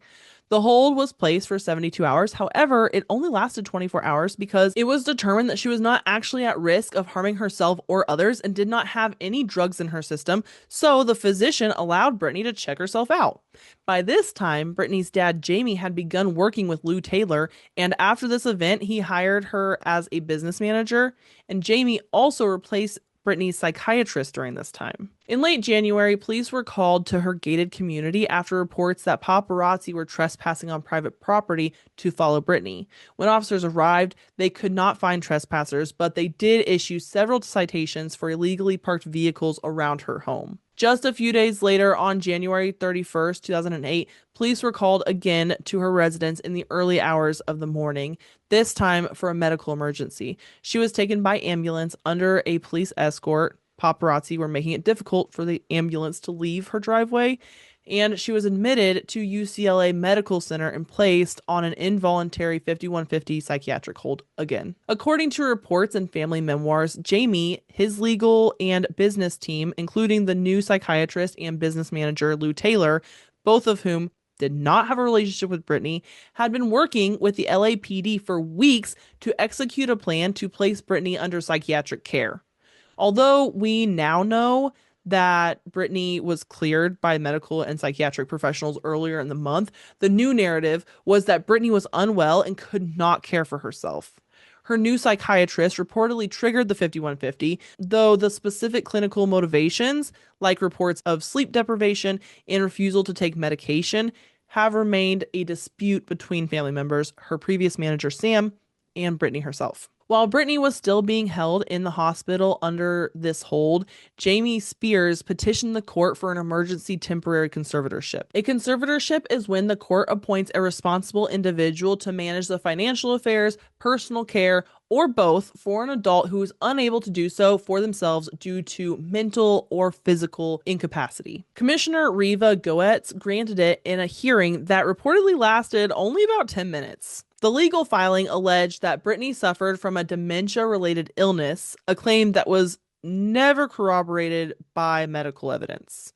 The hold was placed for 72 hours. However, it only lasted 24 hours because it was determined that she was not actually at risk of harming herself or others and did not have any drugs in her system, so the physician allowed Britney to check herself out. By this time, Britney's dad, Jamie, had begun working with Lou Taylor, and after this event, he hired her as a business manager, and Jamie also replaced Britney's psychiatrist during this time. In late January, police were called to her gated community after reports that paparazzi were trespassing on private property to follow Britney. When officers arrived, they could not find trespassers, but they did issue several citations for illegally parked vehicles around her home. Just a few days later, on January 31st, 2008, police were called again to her residence in the early hours of the morning, this time for a medical emergency. She was taken by ambulance under a police escort. Paparazzi were making it difficult for the ambulance to leave her driveway, and she was admitted to UCLA Medical Center and placed on an involuntary 5150 psychiatric hold again. According to reports and family memoirs, Jamie, his legal and business team, including the new psychiatrist and business manager Lou Taylor, both of whom did not have a relationship with Britney, had been working with the LAPD for weeks to execute a plan to place Britney under psychiatric care. Although we now know that Britney was cleared by medical and psychiatric professionals earlier in the month, the new narrative was that Britney was unwell and could not care for herself. Her new psychiatrist reportedly triggered the 5150, though the specific clinical motivations, like reports of sleep deprivation and refusal to take medication, have remained a dispute between family members, her previous manager Sam, and Britney herself. While Britney was still being held in the hospital under this hold, Jamie Spears petitioned the court for an emergency temporary conservatorship. A conservatorship is when the court appoints a responsible individual to manage the financial affairs, personal care, or both for an adult who is unable to do so for themselves due to mental or physical incapacity. Commissioner Riva Goetz granted it in a hearing that reportedly lasted only about 10 minutes. The legal filing alleged that Britney suffered from a dementia-related illness, a claim that was never corroborated by medical evidence.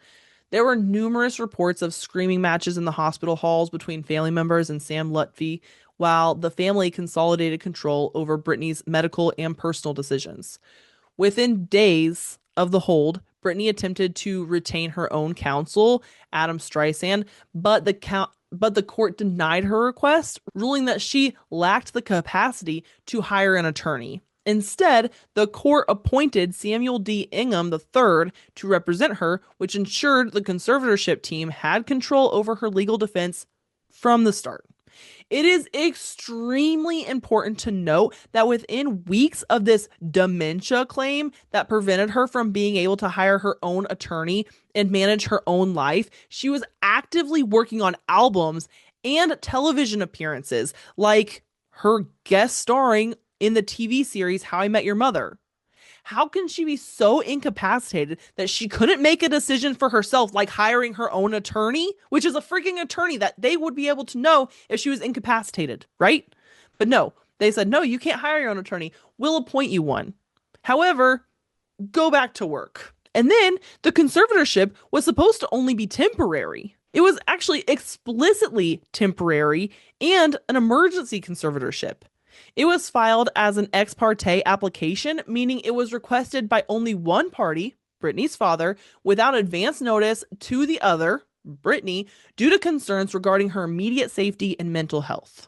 There were numerous reports of screaming matches in the hospital halls between family members and Sam Lutfi, while the family consolidated control over Britney's medical and personal decisions. Within days of the hold, Britney attempted to retain her own counsel, Adam Streisand, but the court denied her request, ruling that she lacked the capacity to hire an attorney. Instead, the court appointed Samuel D. Ingham III to represent her, which ensured the conservatorship team had control over her legal defense from the start. It is extremely important to note that within weeks of this dementia claim that prevented her from being able to hire her own attorney and manage her own life, she was actively working on albums and television appearances, like her guest starring in the TV series How I Met Your Mother. How can she be so incapacitated that she couldn't make a decision for herself, like hiring her own attorney, which is a freaking attorney that they would be able to know if she was incapacitated, right? But no, they said, no, you can't hire your own attorney. We'll appoint you one. However, go back to work. And then the conservatorship was supposed to only be temporary. It was actually explicitly temporary and an emergency conservatorship. It was filed as an ex parte application, meaning it was requested by only one party, Britney's father, without advance notice to the other, Britney, due to concerns regarding her immediate safety and mental health.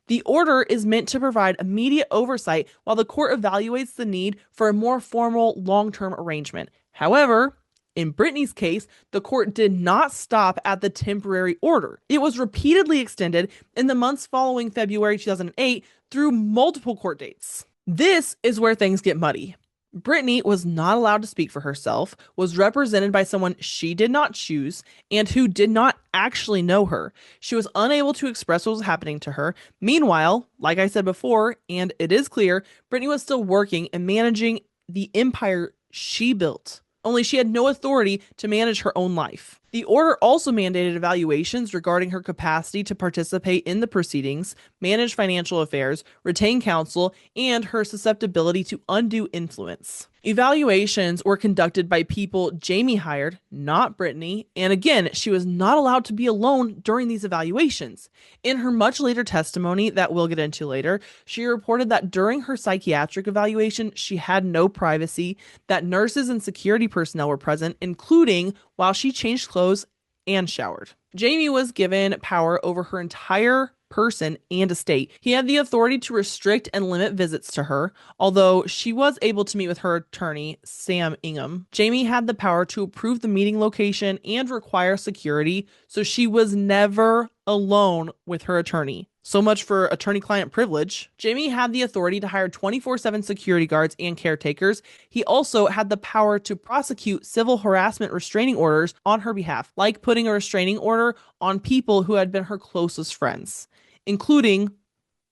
The order is meant to provide immediate oversight while the court evaluates the need for a more formal long-term arrangement. However, in Britney's case, the court did not stop at the temporary order. It was repeatedly extended in the months following February 2008 through multiple court dates. This is where things get muddy. Britney was not allowed to speak for herself, was represented by someone she did not choose, and who did not actually know her. She was unable to express what was happening to her. Meanwhile, like I said before, and it is clear, Britney was still working and managing the empire she built. Only she had no authority to manage her own life. The order also mandated evaluations regarding her capacity to participate in the proceedings, manage financial affairs, retain counsel, and her susceptibility to undue influence. Evaluations were conducted by people Jamie hired, not Britney, and again, she was not allowed to be alone during these evaluations. In her much later testimony, that we'll get into later, she reported that during her psychiatric evaluation, she had no privacy, that nurses and security personnel were present, including while she changed clothes and showered. Jamie was given power over her entire person and estate. He had the authority to restrict and limit visits to her, although she was able to meet with her attorney, Sam Ingham. Jamie had the power to approve the meeting location and require security, so she was never alone with her attorney. So much for attorney-client privilege. Jamie had the authority to hire 24/7 security guards and caretakers. He also had the power to prosecute civil harassment restraining orders on her behalf, like putting a restraining order on people who had been her closest friends, including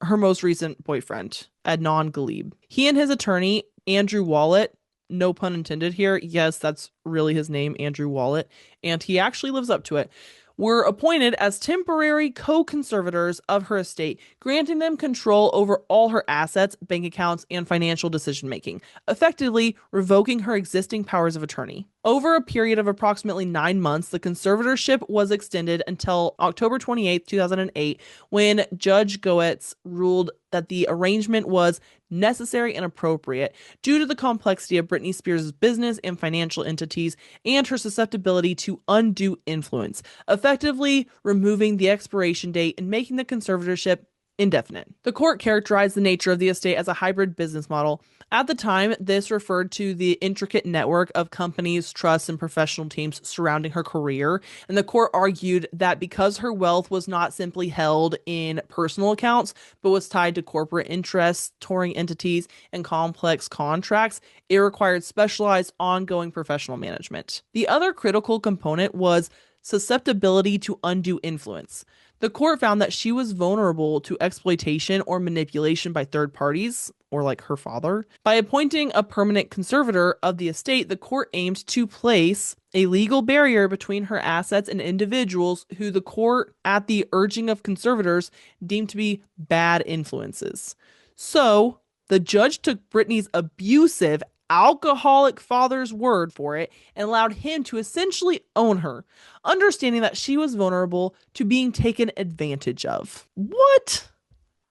her most recent boyfriend, Adnan Ghalib. He and his attorney, Andrew Wallet, no pun intended here, yes, that's really his name, Andrew Wallet, and he actually lives up to it, were appointed as temporary co-conservators of her estate, granting them control over all her assets, bank accounts, and financial decision-making, effectively revoking her existing powers of attorney. Over a period of approximately 9 months, the conservatorship was extended until October 28, 2008, when Judge Goetz ruled that the arrangement was necessary and appropriate due to the complexity of Britney Spears' business and financial entities and her susceptibility to undue influence, effectively removing the expiration date and making the conservatorship indefinite. The court characterized the nature of the estate as a hybrid business model. At the time, this referred to the intricate network of companies, trusts, and professional teams surrounding her career, and the court argued that because her wealth was not simply held in personal accounts, but was tied to corporate interests, touring entities, and complex contracts, it required specialized, ongoing professional management. The other critical component was susceptibility to undue influence. The court found that she was vulnerable to exploitation or manipulation by third parties, or like her father. By appointing a permanent conservator of the estate, the court aimed to place a legal barrier between her assets and individuals who the court, at the urging of conservators, deemed to be bad influences. So, the judge took Britney's abusive, alcoholic father's word for it and allowed him to essentially own her, understanding that she was vulnerable to being taken advantage of. What?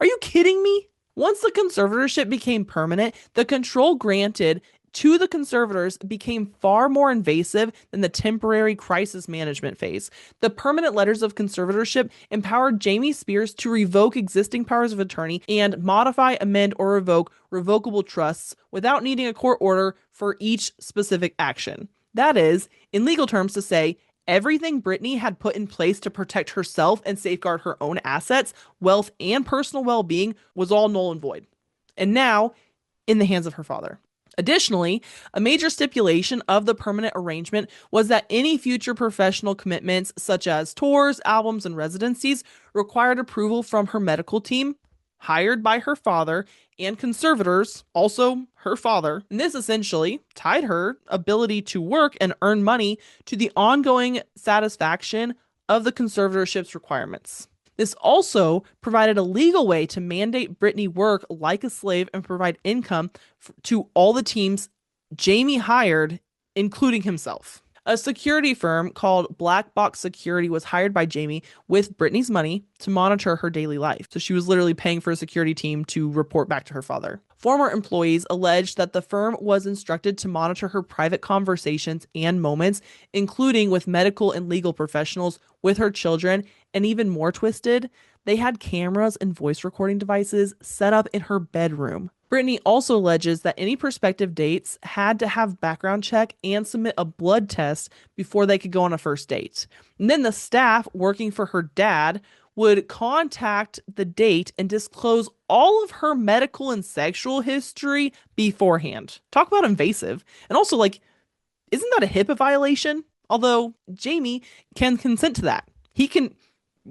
Are you kidding me? Once the conservatorship became permanent, the control granted to the conservators became far more invasive than the temporary crisis management phase. The permanent letters of conservatorship empowered Jamie Spears to revoke existing powers of attorney and modify, amend, or revoke revocable trusts without needing a court order for each specific action. That is, in legal terms, to say everything Britney had put in place to protect herself and safeguard her own assets, wealth, and personal well-being was all null and void. And now, in the hands of her father. Additionally, a major stipulation of the permanent arrangement was that any future professional commitments, such as tours, albums, and residencies, required approval from her medical team, hired by her father, and conservators, also her father. And this essentially tied her ability to work and earn money to the ongoing satisfaction of the conservatorship's requirements. This also provided a legal way to mandate Britney work like a slave and provide income to all the teams Jamie hired, including himself. A security firm called Black Box Security was hired by Jamie with Britney's money to monitor her daily life. So she was literally paying for a security team to report back to her father. Former employees alleged that the firm was instructed to monitor her private conversations and moments, including with medical and legal professionals, with her children, and even more twisted, they had cameras and voice recording devices set up in her bedroom. Britney also alleges that any prospective dates had to have background check and submit a blood test before they could go on a first date. And then the staff working for her dad would contact the date and disclose all of her medical and sexual history beforehand. Talk about invasive. And also, like, isn't that a HIPAA violation? Although Jamie can consent to that. He can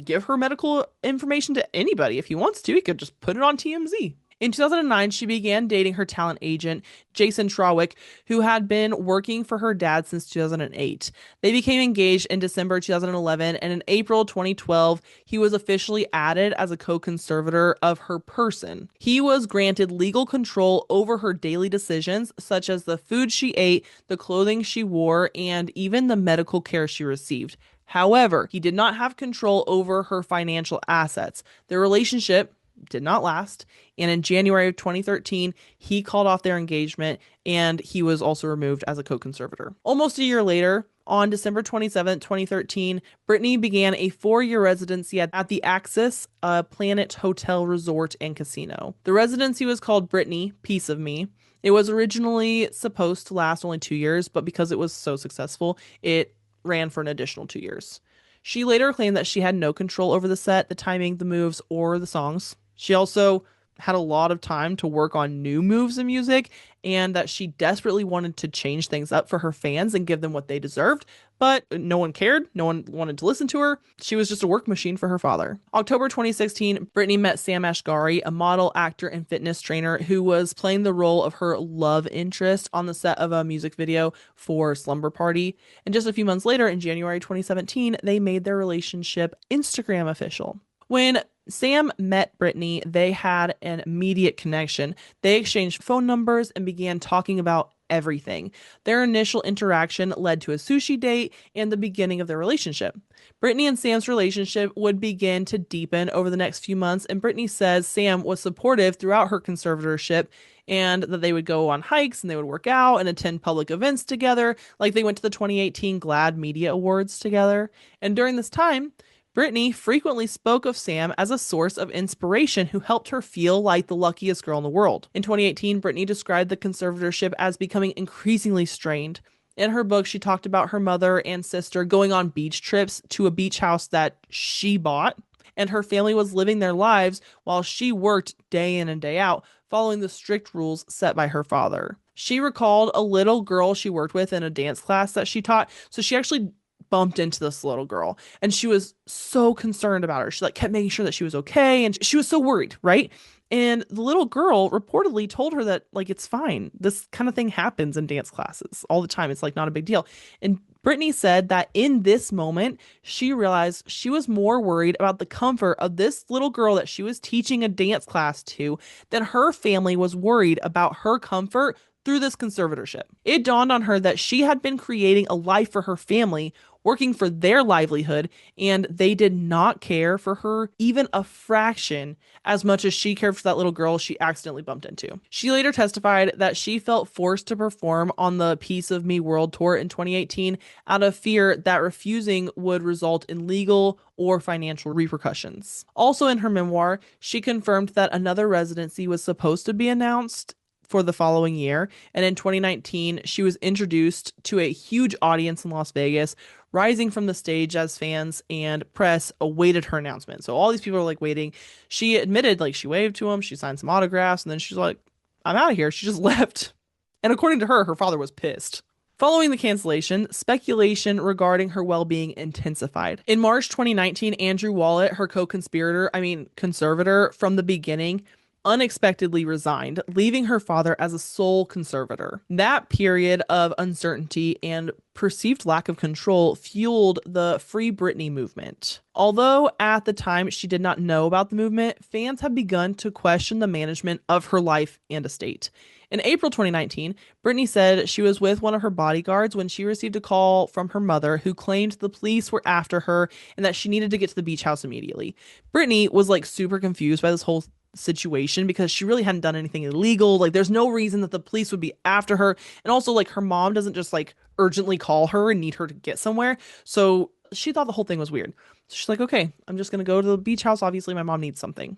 give her medical information to anybody if he wants to. He could just put it on TMZ. In 2009, she began dating her talent agent, Jason Trawick, who had been working for her dad since 2008. They became engaged in December 2011, and in April 2012, he was officially added as a co-conservator of her person. He was granted legal control over her daily decisions, such as the food she ate, the clothing she wore, and even the medical care she received. However, he did not have control over her financial assets. Their relationship did not last, and in January of 2013, he called off their engagement, and he was also removed as a co-conservator. Almost a year later, on December 27, 2013, Britney began a 4-year residency at the Axis Planet Hotel Resort and Casino. The residency was called Britney, Piece of Me. It was originally supposed to last only 2 years, but because it was so successful, it ran for an additional 2 years. She later claimed that she had no control over the set, the timing, the moves, or the songs. She also had a lot of time to work on new moves in music, and that she desperately wanted to change things up for her fans and give them what they deserved, but no one cared. No one wanted to listen to her. She was just a work machine for her father. October 2016, Britney met Sam Asghari, a model, actor, and fitness trainer who was playing the role of her love interest on the set of a music video for Slumber Party. And just a few months later, in January 2017, they made their relationship Instagram official. When Sam met Britney, they had an immediate connection. They exchanged phone numbers and began talking about everything. Their initial interaction led to a sushi date and the beginning of their relationship. Britney and Sam's relationship would begin to deepen over the next few months, and Britney says Sam was supportive throughout her conservatorship and that they would go on hikes and they would work out and attend public events together. Like they went to the 2018 GLAAD Media Awards together. And during this time, Britney frequently spoke of Sam as a source of inspiration who helped her feel like the luckiest girl in the world. In 2018, Britney described the conservatorship as becoming increasingly strained. In her book, she talked about her mother and sister going on beach trips to a beach house that she bought, and her family was living their lives while she worked day in and day out, following the strict rules set by her father. She recalled a little girl she worked with in a dance class that she taught, so she actually bumped into this little girl and she was so concerned about her. She like kept making sure that she was okay, and she was so worried, right? And the little girl reportedly told her that like it's fine. This kind of thing happens in dance classes all the time. It's like not a big deal. And Britney said that in this moment, she realized she was more worried about the comfort of this little girl that she was teaching a dance class to than her family was worried about her comfort through this conservatorship. It dawned on her that she had been creating a life for her family, working for their livelihood, and they did not care for her even a fraction as much as she cared for that little girl she accidentally bumped into. She later testified that she felt forced to perform on the Piece of Me World Tour in 2018 out of fear that refusing would result in legal or financial repercussions. Also in her memoir, she confirmed that another residency was supposed to be announced for the following year, and in 2019 she was introduced to a huge audience in Las Vegas, rising from the stage as fans and press awaited her announcement. So all these people are like waiting. She admitted, like, she waved to him, she signed some autographs, and then she's like, I'm out of here. She just left. And according to her, her father was pissed. Following the cancellation, speculation regarding her well-being intensified. In March 2019, Andrew Wallet, her conservator from the beginning, unexpectedly resigned, leaving her father as a sole conservator. That period of uncertainty and perceived lack of control fueled the Free Britney movement. Although at the time she did not know about the movement, fans have begun to question the management of her life and estate. In April 2019, Britney said she was with one of her bodyguards when she received a call from her mother who claimed the police were after her and that she needed to get to the beach house immediately. Britney was like super confused by this whole situation because she really hadn't done anything illegal. Like there's no reason that the police would be after her. And also like her mom doesn't just like urgently call her and need her to get somewhere. So she thought the whole thing was weird. So she's like, okay, I'm just going to go to the beach house. Obviously my mom needs something.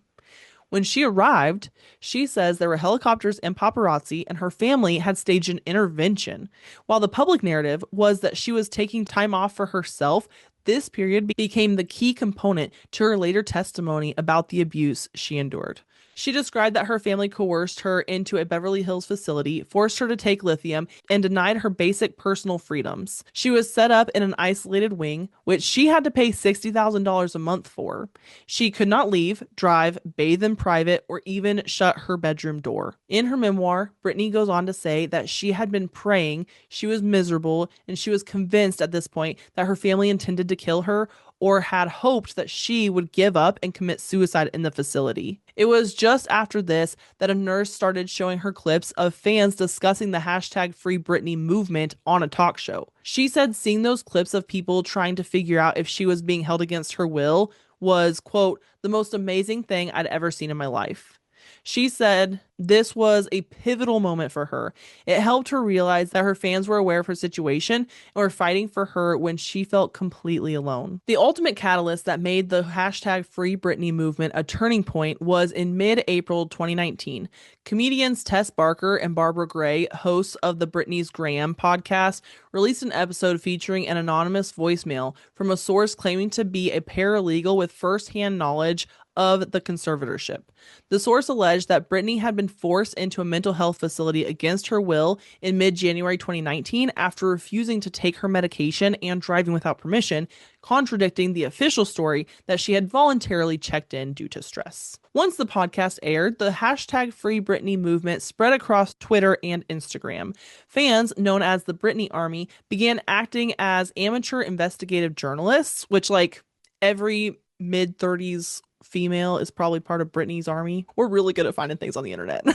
When she arrived, she says there were helicopters and paparazzi, and her family had staged an intervention. While the public narrative was that she was taking time off for herself, this period became the key component to her later testimony about the abuse she endured. She described that her family coerced her into a Beverly Hills facility, forced her to take lithium, and denied her basic personal freedoms. She was set up in an isolated wing, which she had to pay $60,000 a month for. She could not leave, drive, bathe in private, or even shut her bedroom door. In her memoir, Britney goes on to say that she had been praying, she was miserable, and she was convinced at this point that her family intended to kill her or had hoped that she would give up and commit suicide in the facility. It was just after this that a nurse started showing her clips of fans discussing the hashtag Free Britney movement on a talk show. She said seeing those clips of people trying to figure out if she was being held against her will was, quote, the most amazing thing I'd ever seen in my life. She said this was a pivotal moment for her. It helped her realize that her fans were aware of her situation and were fighting for her when she felt completely alone. The ultimate catalyst that made the hashtag Free Britney movement a turning point was in mid-April 2019. Comedians Tess Barker and Barbara Gray, hosts of the Britney's Graham podcast, released an episode featuring an anonymous voicemail from a source claiming to be a paralegal with firsthand knowledge of the conservatorship. The source alleged that Britney had been forced into a mental health facility against her will in mid-January 2019 after refusing to take her medication and driving without permission, contradicting the official story that she had voluntarily checked in due to stress. Once the podcast aired, the hashtag Free Britney movement spread across Twitter and Instagram. Fans, known as the Britney Army, began acting as amateur investigative journalists, which, like, every mid-30s female is probably part of Britney's army. We're really good at finding things on the internet.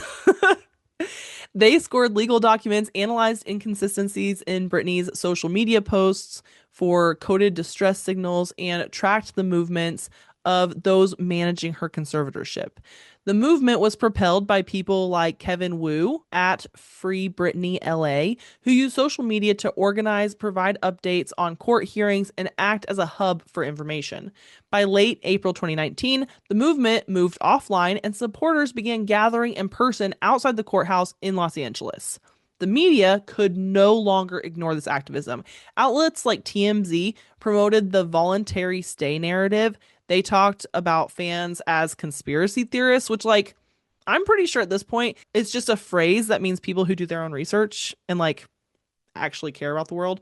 They scored legal documents, analyzed inconsistencies in Britney's social media posts for coded distress signals, and tracked the movements of those managing her conservatorship. The movement was propelled by people like Kevin Wu at Free Britney LA, who use social media to organize, provide updates on court hearings, and act as a hub for information. By late April 2019, the movement moved offline and supporters began gathering in person outside the courthouse in Los Angeles. The media could no longer ignore this activism. Outlets like TMZ promoted the voluntary stay narrative. They talked about fans as conspiracy theorists, which, like, I'm pretty sure at this point it's just a phrase that means people who do their own research and, like, actually care about the world.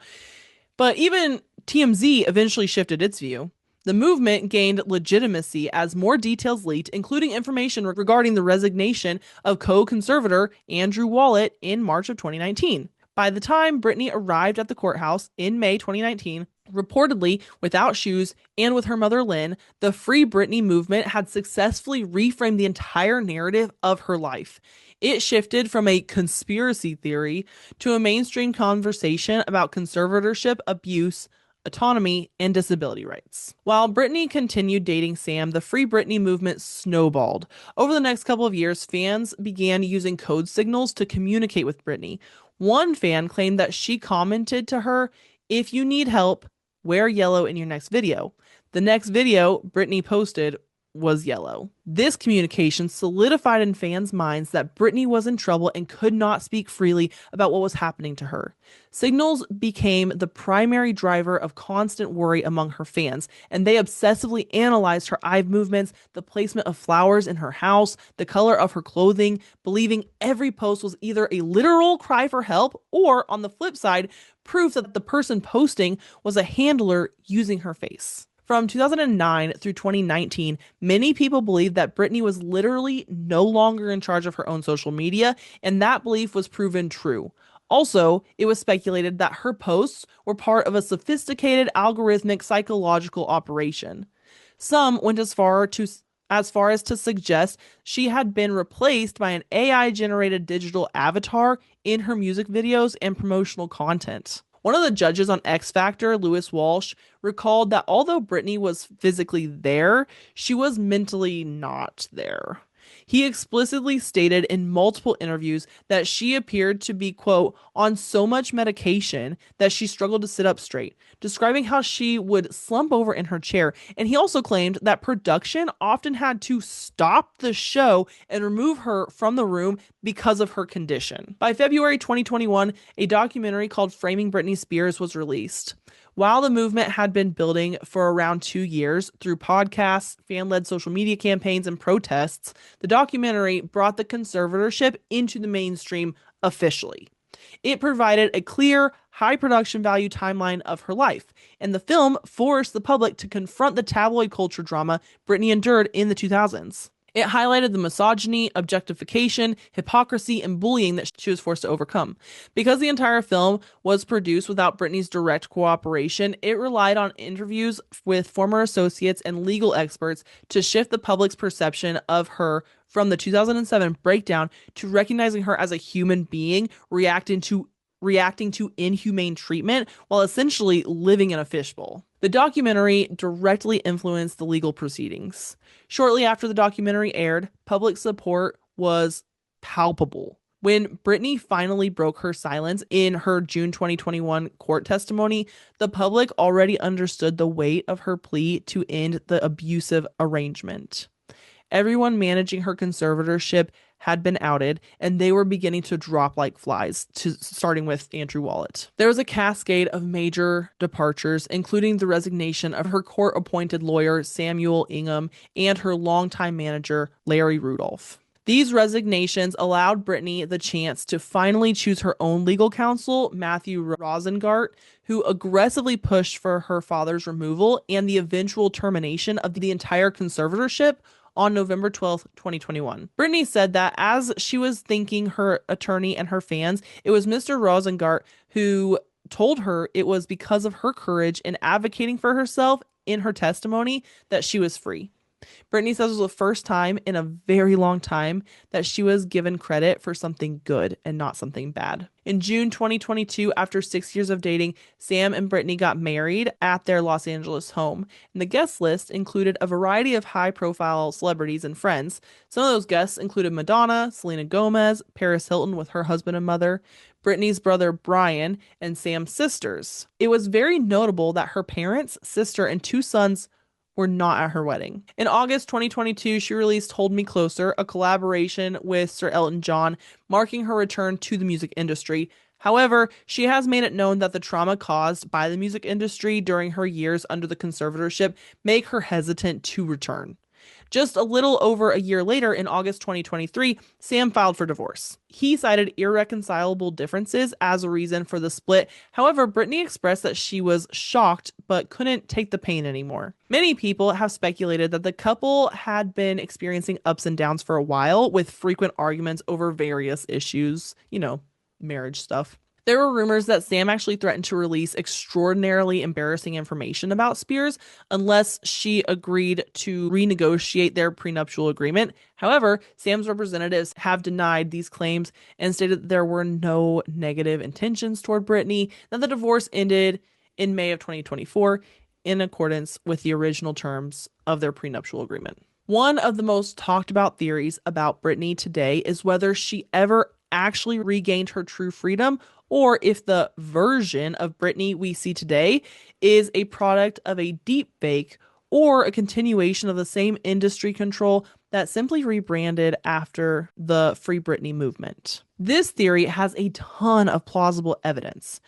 But even TMZ eventually shifted its view. The movement gained legitimacy as more details leaked, including information regarding the resignation of co-conservator Andrew Wallet in March of 2019. By the time Britney arrived at the courthouse in May 2019, reportedly without shoes and with her mother Lynn, the Free Britney movement had successfully reframed the entire narrative of her life. It shifted from a conspiracy theory to a mainstream conversation about conservatorship, abuse, autonomy, and disability rights. While Britney continued dating Sam, the Free Britney movement snowballed. Over the next couple of years, fans began using code signals to communicate with Britney. One fan claimed that she commented to her, "If you need help, wear yellow in your next video." The next video Britney posted was yellow. This communication solidified in fans' minds that Britney was in trouble and could not speak freely about what was happening to her. Signals became the primary driver of constant worry among her fans, and they obsessively analyzed her eye movements, the placement of flowers in her house, the color of her clothing, believing every post was either a literal cry for help or, on the flip side, proof that the person posting was a handler using her face. From 2009 through 2019, many people believed that Britney was literally no longer in charge of her own social media, and that belief was proven true. Also, it was speculated that her posts were part of a sophisticated algorithmic psychological operation. Some went as far as to suggest she had been replaced by an AI-generated digital avatar in her music videos and promotional content. One of the judges on X Factor, Lewis Walsh, recalled that although Britney was physically there, she was mentally not there. He explicitly stated in multiple interviews that she appeared to be, quote, on so much medication that she struggled to sit up straight, describing how she would slump over in her chair. And he also claimed that production often had to stop the show and remove her from the room because of her condition. By February 2021, a documentary called Framing Britney Spears was released. While the movement had been building for around 2 years through podcasts, fan led social media campaigns, and protests, the documentary brought the conservatorship into the mainstream officially. It provided a clear, high production value timeline of her life, and the film forced the public to confront the tabloid culture drama Britney endured in the 2000s. It highlighted the misogyny, objectification, hypocrisy, and bullying that she was forced to overcome. Because the entire film was produced without Britney's direct cooperation, it relied on interviews with former associates and legal experts to shift the public's perception of her from the 2007 breakdown to recognizing her as a human being reacting to inhumane treatment while essentially living in a fishbowl. The documentary directly influenced the legal proceedings. Shortly after the documentary aired, public support was palpable. When Britney finally broke her silence in her June 2021 court testimony, the public already understood the weight of her plea to end the abusive arrangement. Everyone managing her conservatorship had been outed, and they were beginning to drop like flies, starting with Andrew Wallet. There was a cascade of major departures, including the resignation of her court-appointed lawyer, Samuel Ingham, and her longtime manager, Larry Rudolph. These resignations allowed Britney the chance to finally choose her own legal counsel, Matthew Rosengart, who aggressively pushed for her father's removal and the eventual termination of the entire conservatorship on November 12th, 2021. Britney said that as she was thanking her attorney and her fans, it was Mr. Rosengart who told her it was because of her courage in advocating for herself in her testimony that she was free. Britney says it was the first time in a very long time that she was given credit for something good and not something bad. In June 2022, after 6 years of dating, Sam and Britney got married at their Los Angeles home, and the guest list included a variety of high-profile celebrities and friends. Some of those guests included Madonna, Selena Gomez, Paris Hilton with her husband and mother, Britney's brother Brian, and Sam's sisters. It was very notable that her parents, sister, and 2 sons were not at her wedding. In August 2022, she released Hold Me Closer, a collaboration with Sir Elton John, marking her return to the music industry. However, she has made it known that the trauma caused by the music industry during her years under the conservatorship make her hesitant to return. Just a little over a year later, in August 2023, Sam filed for divorce. He cited irreconcilable differences as a reason for the split. However, Britney expressed that she was shocked but couldn't take the pain anymore. Many people have speculated that the couple had been experiencing ups and downs for a while, with frequent arguments over various issues, marriage stuff. There were rumors that Sam actually threatened to release extraordinarily embarrassing information about Spears unless she agreed to renegotiate their prenuptial agreement. However, Sam's representatives have denied these claims and stated that there were no negative intentions toward Britney, that the divorce ended in May of 2024 in accordance with the original terms of their prenuptial agreement. One of the most talked about theories about Britney today is whether she ever actually regained her true freedom, or if the version of Britney we see today is a product of a deep fake or a continuation of the same industry control that simply rebranded after the Free Britney movement. This theory has a ton of plausible evidence.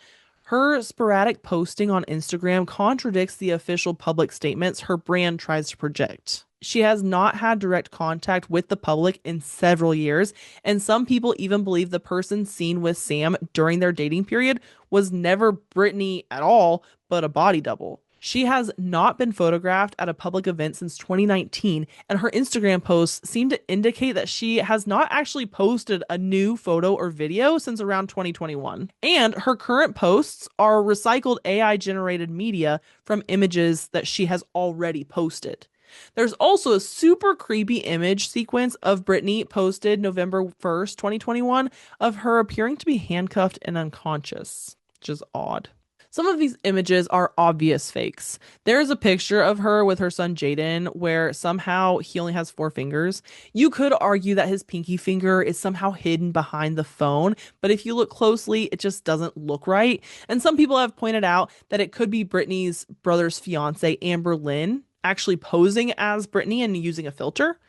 Her sporadic posting on Instagram contradicts the official public statements her brand tries to project. She has not had direct contact with the public in several years, and some people even believe the person seen with Sam during their dating period was never Britney at all, but a body double. She has not been photographed at a public event since 2019, and her Instagram posts seem to indicate that she has not actually posted a new photo or video since around 2021. And her current posts are recycled AI-generated media from images that she has already posted. There's also a super creepy image sequence of Britney posted November 1st, 2021, of her appearing to be handcuffed and unconscious, which is odd. Some of these images are obvious fakes. There is a picture of her with her son Jaden where somehow he only has four fingers. You could argue that his pinky finger is somehow hidden behind the phone, but if you look closely, it just doesn't look right. And some people have pointed out that it could be Britney's brother's fiance, Amber Lynn, actually posing as Britney and using a filter.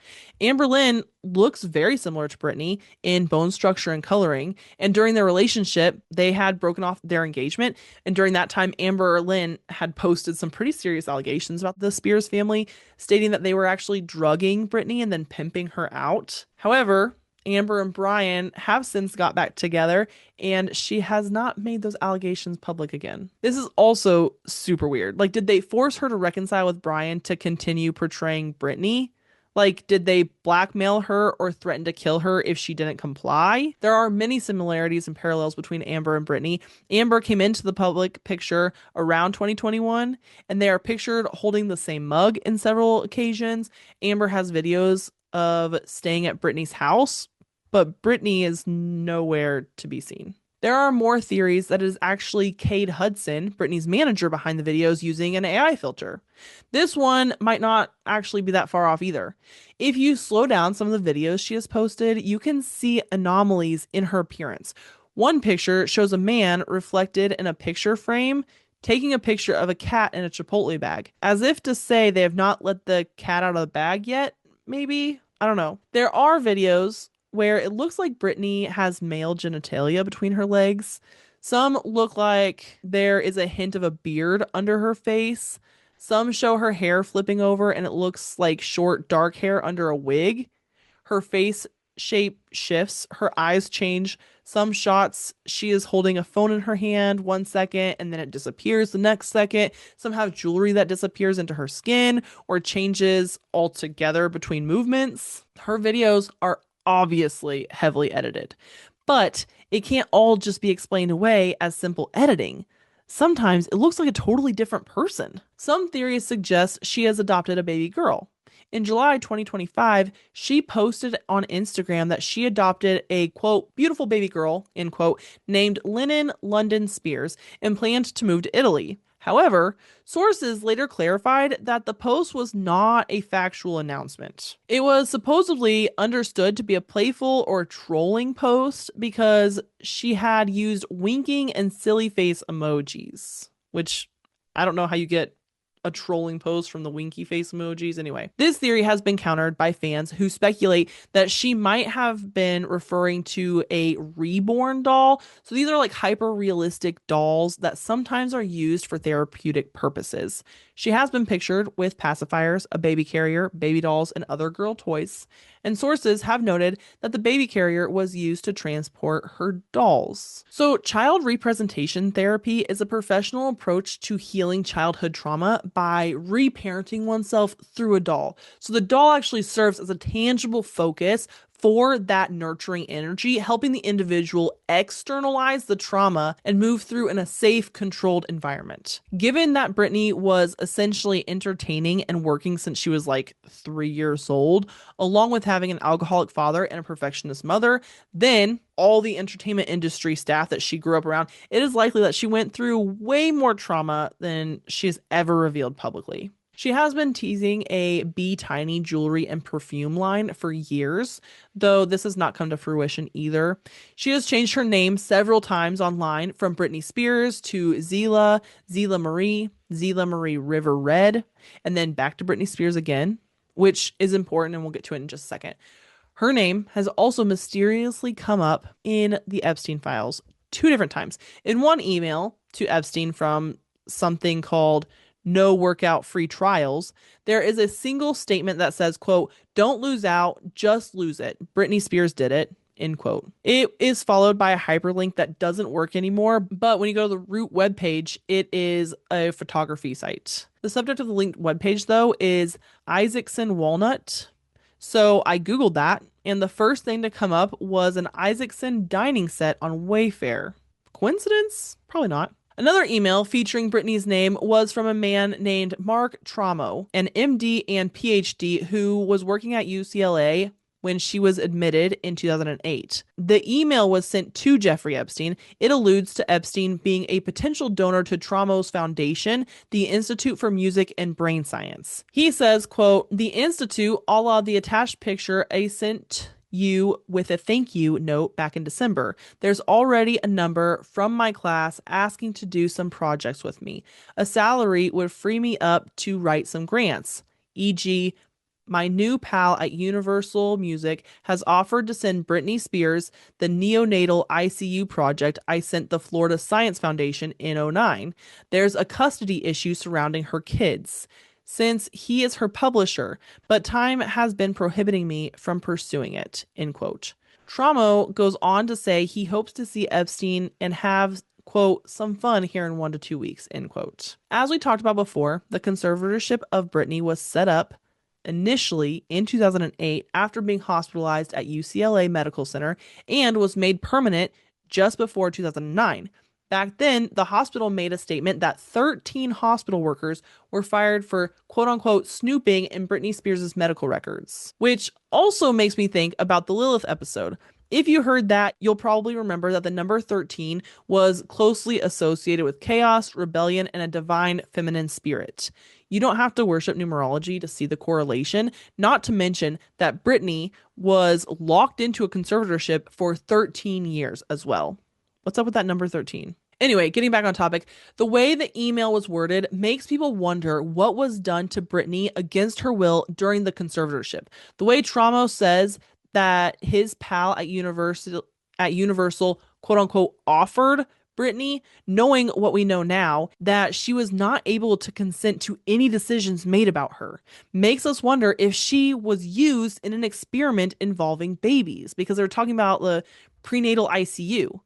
Amber Lynn looks very similar to Britney in bone structure and coloring. And during their relationship, they had broken off their engagement. And during that time, Amber Lynn had posted some pretty serious allegations about the Spears family, stating that they were actually drugging Britney and then pimping her out. However, Amber and Brian have since got back together, and she has not made those allegations public again. This is also super weird. Like, did they force her to reconcile with Brian to continue portraying Britney? Like, did they blackmail her or threaten to kill her if she didn't comply? There are many similarities and parallels between Amber and Britney. Amber came into the public picture around 2021, and they are pictured holding the same mug in several occasions. Amber has videos of staying at Britney's house, but Britney is nowhere to be seen. There are more theories that it is actually Cade Hudson, Britney's manager, behind the videos using an AI filter. This one might not actually be that far off either. If you slow down some of the videos she has posted, you can see anomalies in her appearance. One picture shows a man reflected in a picture frame taking a picture of a cat in a Chipotle bag, as if to say they have not let the cat out of the bag yet, maybe? I don't know. There are videos where it looks like Britney has male genitalia between her legs. Some look like there is a hint of a beard under her face. Some show her hair flipping over and it looks like short, dark hair under a wig. Her face shape shifts, her eyes change. Some shots, she is holding a phone in her hand 1 second and then it disappears the next second. Some have jewelry that disappears into her skin or changes altogether between movements. Her videos are obviously heavily edited, but it can't all just be explained away as simple editing. Sometimes it looks like a totally different person. Some theories suggest she has adopted a baby girl. In July 2025, she posted on Instagram that she adopted a, quote, beautiful baby girl, end quote, named Lennon London Spears and planned to move to Italy. However, sources later clarified that the post was not a factual announcement. It was supposedly understood to be a playful or trolling post because she had used winking and silly face emojis, which I don't know how you get a trolling post from the winky face emojis. Anyway, this theory has been countered by fans who speculate that she might have been referring to a reborn doll. So these are like hyper realistic dolls that sometimes are used for therapeutic purposes. She has been pictured with pacifiers, a baby carrier, baby dolls, and other girl toys. And sources have noted that the baby carrier was used to transport her dolls. So, child representation therapy is a professional approach to healing childhood trauma by reparenting oneself through a doll. So, the doll actually serves as a tangible focus for that nurturing energy, helping the individual externalize the trauma and move through in a safe, controlled environment. Given that Britney was essentially entertaining and working since she was like 3 years old, along with having an alcoholic father and a perfectionist mother, then all the entertainment industry staff that she grew up around, it is likely that she went through way more trauma than she has ever revealed publicly. She has been teasing a Be Tiny jewelry and perfume line for years, though this has not come to fruition either. She has changed her name several times online, from Britney Spears to Zila, Zila Marie River Red, and then back to Britney Spears again, which is important and we'll get to it in just a second. Her name has also mysteriously come up in the Epstein files 2 different times. In one email to Epstein from something called No Workout Free Trials, there is a single statement that says, quote, "Don't lose out, just lose it. Britney Spears did it." End quote. It is followed by a hyperlink that doesn't work anymore, but when you go to the root webpage, it is a photography site. The subject of the linked webpage, though, is Isaacson Walnut. So I Googled that, and the first thing to come up was an Isaacson dining set on Wayfair. Coincidence? Probably not. Another email featuring Britney's name was from a man named Mark Tramo, an MD and PhD who was working at UCLA when she was admitted in 2008. The email was sent to Jeffrey Epstein. It alludes to Epstein being a potential donor to Trauma's foundation, the Institute for Music and Brain Science. He says, quote, "The Institute, a la the attached picture I sent you with a thank you note back in December. There's already a number from my class asking to do some projects with me. A salary would free me up to write some grants, e.g., my new pal at Universal Music has offered to send Britney Spears the neonatal ICU project I sent the Florida Science Foundation in '09. There's a custody issue surrounding her kids, since he is her publisher, but time has been prohibiting me from pursuing it," end quote. Tramo goes on to say he hopes to see Epstein and have, quote, "some fun here in 1 to 2 weeks," end quote. As we talked about before, the conservatorship of Britney was set up initially in 2008 after being hospitalized at UCLA Medical Center and was made permanent just before 2009. Back then, the hospital made a statement that 13 hospital workers were fired for quote unquote snooping in Britney Spears' medical records, which also makes me think about the Lilith episode. If you heard that, you'll probably remember that the number 13 was closely associated with chaos, rebellion, and a divine feminine spirit. You don't have to worship numerology to see the correlation, not to mention that Britney was locked into a conservatorship for 13 years as well. What's up with that number 13? Anyway, getting back on topic, the way the email was worded makes people wonder what was done to Britney against her will during the conservatorship. The way Tramo says that his pal at Universal quote unquote offered Britney, knowing what we know now, that she was not able to consent to any decisions made about her, makes us wonder if she was used in an experiment involving babies, because they're talking about the prenatal ICU.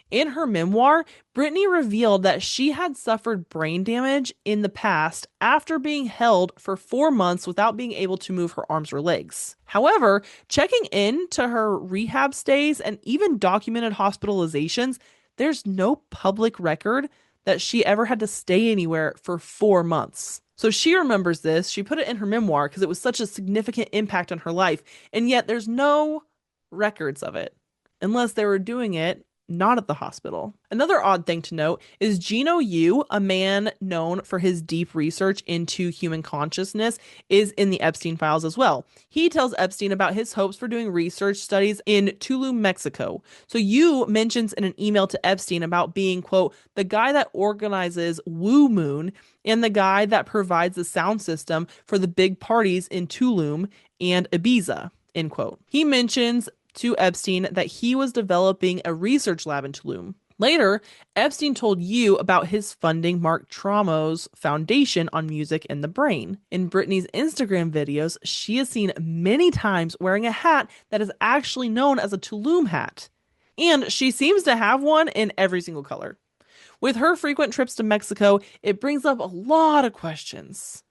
In her memoir, Britney revealed that she had suffered brain damage in the past after being held for 4 months without being able to move her arms or legs. However, checking into her rehab stays and even documented hospitalizations, there's no public record that she ever had to stay anywhere for 4 months. So she remembers this. She put it in her memoir because it was such a significant impact on her life, and yet there's no records of it, unless they were doing it not at the hospital. Another odd thing to note is Gino Yu, a man known for his deep research into human consciousness, is in the Epstein files as well. He tells Epstein about his hopes for doing research studies in Tulum, Mexico. So Yu mentions in an email to Epstein about being, quote, the guy that organizes Woo Moon and the guy that provides the sound system for the big parties in Tulum and Ibiza, end quote. He mentions to Epstein that he was developing a research lab in Tulum. Later, Epstein told Yu about his funding Mark Tramo's foundation on music and the brain. In Britney's Instagram videos, she is seen many times wearing a hat that is actually known as a Tulum hat. And she seems to have one in every single color. With her frequent trips to Mexico, it brings up a lot of questions.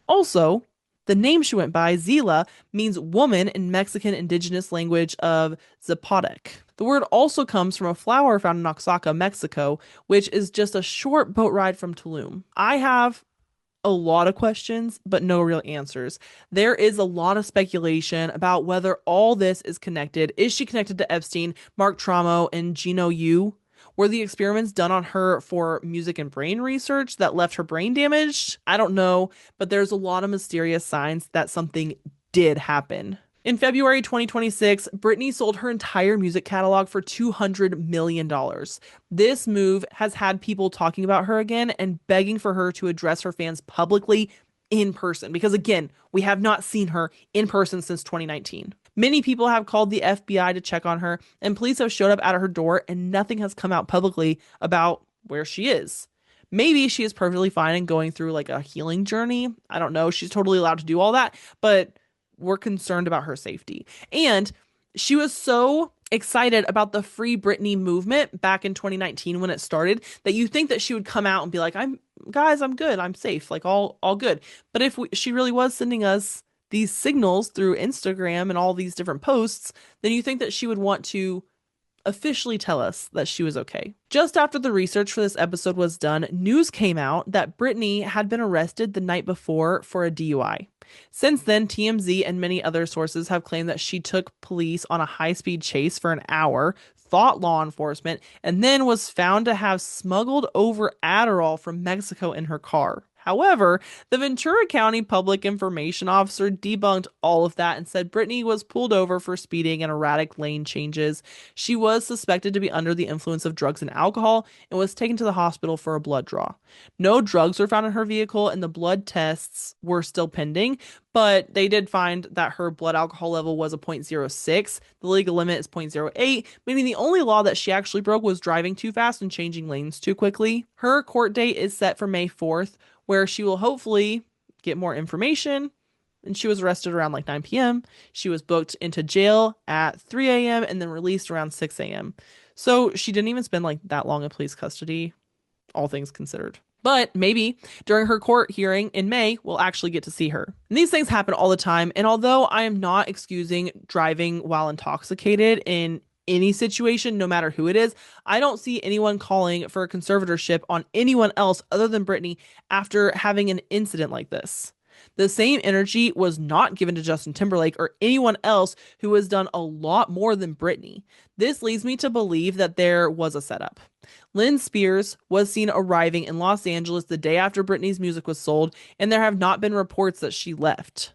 Also, the name she went by, Zila, means woman in Mexican indigenous language of Zapotec. The word also comes from a flower found in Oaxaca, Mexico, which is just a short boat ride from Tulum. I have a lot of questions, but no real answers. There is a lot of speculation about whether all this is connected. Is she connected to Epstein, Mark Tramo, and Gino Yu? Were the experiments done on her for music and brain research that left her brain damaged? I don't know, but there's a lot of mysterious signs that something did happen. In February 2026, Britney sold her entire music catalog for $200 million. This move has had people talking about her again and begging for her to address her fans publicly in person, because again, we have not seen her in person since 2019. Many people have called the FBI to check on her, and police have showed up at her door, and nothing has come out publicly about where she is. Maybe she is perfectly fine and going through like a healing journey. I don't know. She's totally allowed to do all that, but we're concerned about her safety. And she was so excited about the Free Britney movement back in 2019 when it started that you think that she would come out and be like, I'm good. I'm safe. Like all good. But if she really was sending us these signals through Instagram and all these different posts, then you think that she would want to officially tell us that she was okay. Just after the research for this episode was done, news came out that Britney had been arrested the night before for a DUI. Since then, TMZ and many other sources have claimed that she took police on a high-speed chase for an hour, fought law enforcement, and then was found to have smuggled over Adderall from Mexico in her car. However, the Ventura County Public Information Officer debunked all of that and said Britney was pulled over for speeding and erratic lane changes. She was suspected to be under the influence of drugs and alcohol and was taken to the hospital for a blood draw. No drugs were found in her vehicle and the blood tests were still pending, but they did find that her blood alcohol level was a 0.06. The legal limit is 0.08, meaning the only law that she actually broke was driving too fast and changing lanes too quickly. Her court date is set for May 4th, where she will hopefully get more information. And she was arrested around like 9 p.m. She was booked into jail at 3 a.m. and then released around 6 a.m. So she didn't even spend like that long in police custody, all things considered. But maybe during her court hearing in May, we'll actually get to see her. And these things happen all the time. And although I am not excusing driving while intoxicated in any situation, no matter who it is, I don't see anyone calling for a conservatorship on anyone else other than Britney after having an incident like this. The same energy was not given to Justin Timberlake or anyone else who has done a lot more than Britney. This leads me to believe that there was a setup. Lynn Spears was seen arriving in Los Angeles the day after Britney's music was sold, and there have not been reports that she left.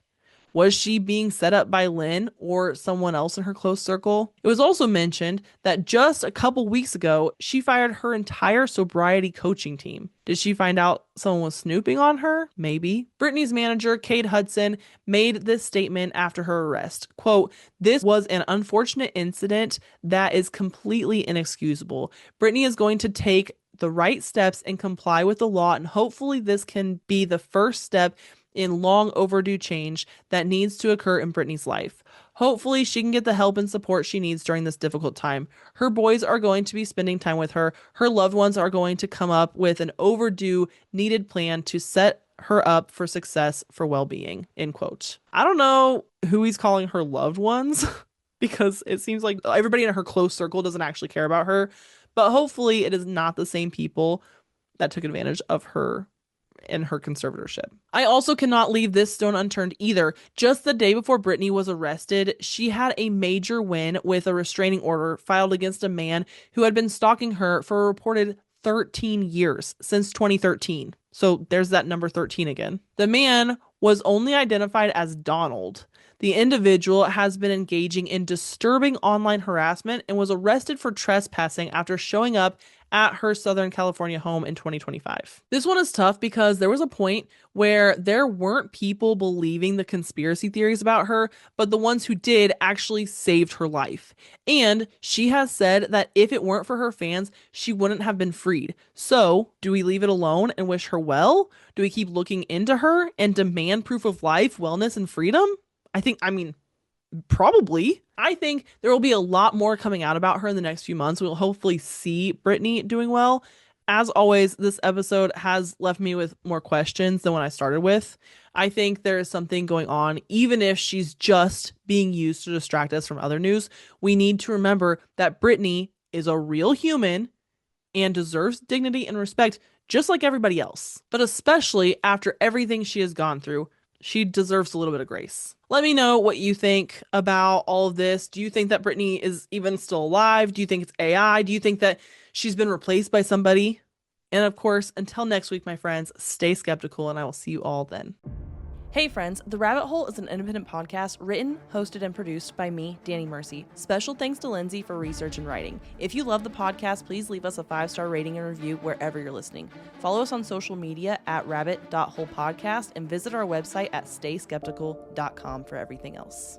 Was she being set up by Lynn or someone else in her close circle? It was also mentioned that just a couple weeks ago, she fired her entire sobriety coaching team. Did she find out someone was snooping on her? Maybe. Britney's manager, Kate Hudson, made this statement after her arrest. Quote, "This was an unfortunate incident that is completely inexcusable. Britney is going to take the right steps and comply with the law, and hopefully this can be the first step in long overdue change that needs to occur in Britney's life. Hopefully she can get the help and support she needs during this difficult time. Her boys are going to be spending time with her. Her loved ones are going to come up with an overdue, needed plan to set her up for success for well-being," end quote. I don't know who he's calling her loved ones because it seems like everybody in her close circle doesn't actually care about her, but hopefully it is not the same people that took advantage of her in her conservatorship. I also cannot leave this stone unturned either. Just the day before Britney was arrested, she had a major win with a restraining order filed against a man who had been stalking her for a reported 13 years since 2013. So there's that number 13 again. The man was only identified as Donald. The individual has been engaging in disturbing online harassment and was arrested for trespassing after showing up at her Southern California home in 2025. This one is tough because there was a point where there weren't people believing the conspiracy theories about her, but the ones who did actually saved her life. And she has said that if it weren't for her fans, she wouldn't have been freed. So, do we leave it alone and wish her well? Do we keep looking into her and demand proof of life, wellness, and freedom? Probably. I think there will be a lot more coming out about her in the next few months. We'll hopefully see Britney doing well. As always, this episode has left me with more questions than when I started with. I think there is something going on, even if she's just being used to distract us from other news. We need to remember that Britney is a real human and deserves dignity and respect just like everybody else. But especially after everything she has gone through, she deserves a little bit of grace. Let me know what you think about all of this. Do you think that Britney is even still alive? Do you think it's AI? Do you think that she's been replaced by somebody? And of course, until next week, my friends, stay skeptical, and I will see you all then. Hey friends, The Rabbit Hole is an independent podcast written, hosted, and produced by me, Danny Mercy. Special thanks to Lindsay for research and writing. If you love the podcast, please leave us a 5-star rating and review wherever you're listening. Follow us on social media at rabbit.holepodcast and visit our website at stayskeptical.com for everything else.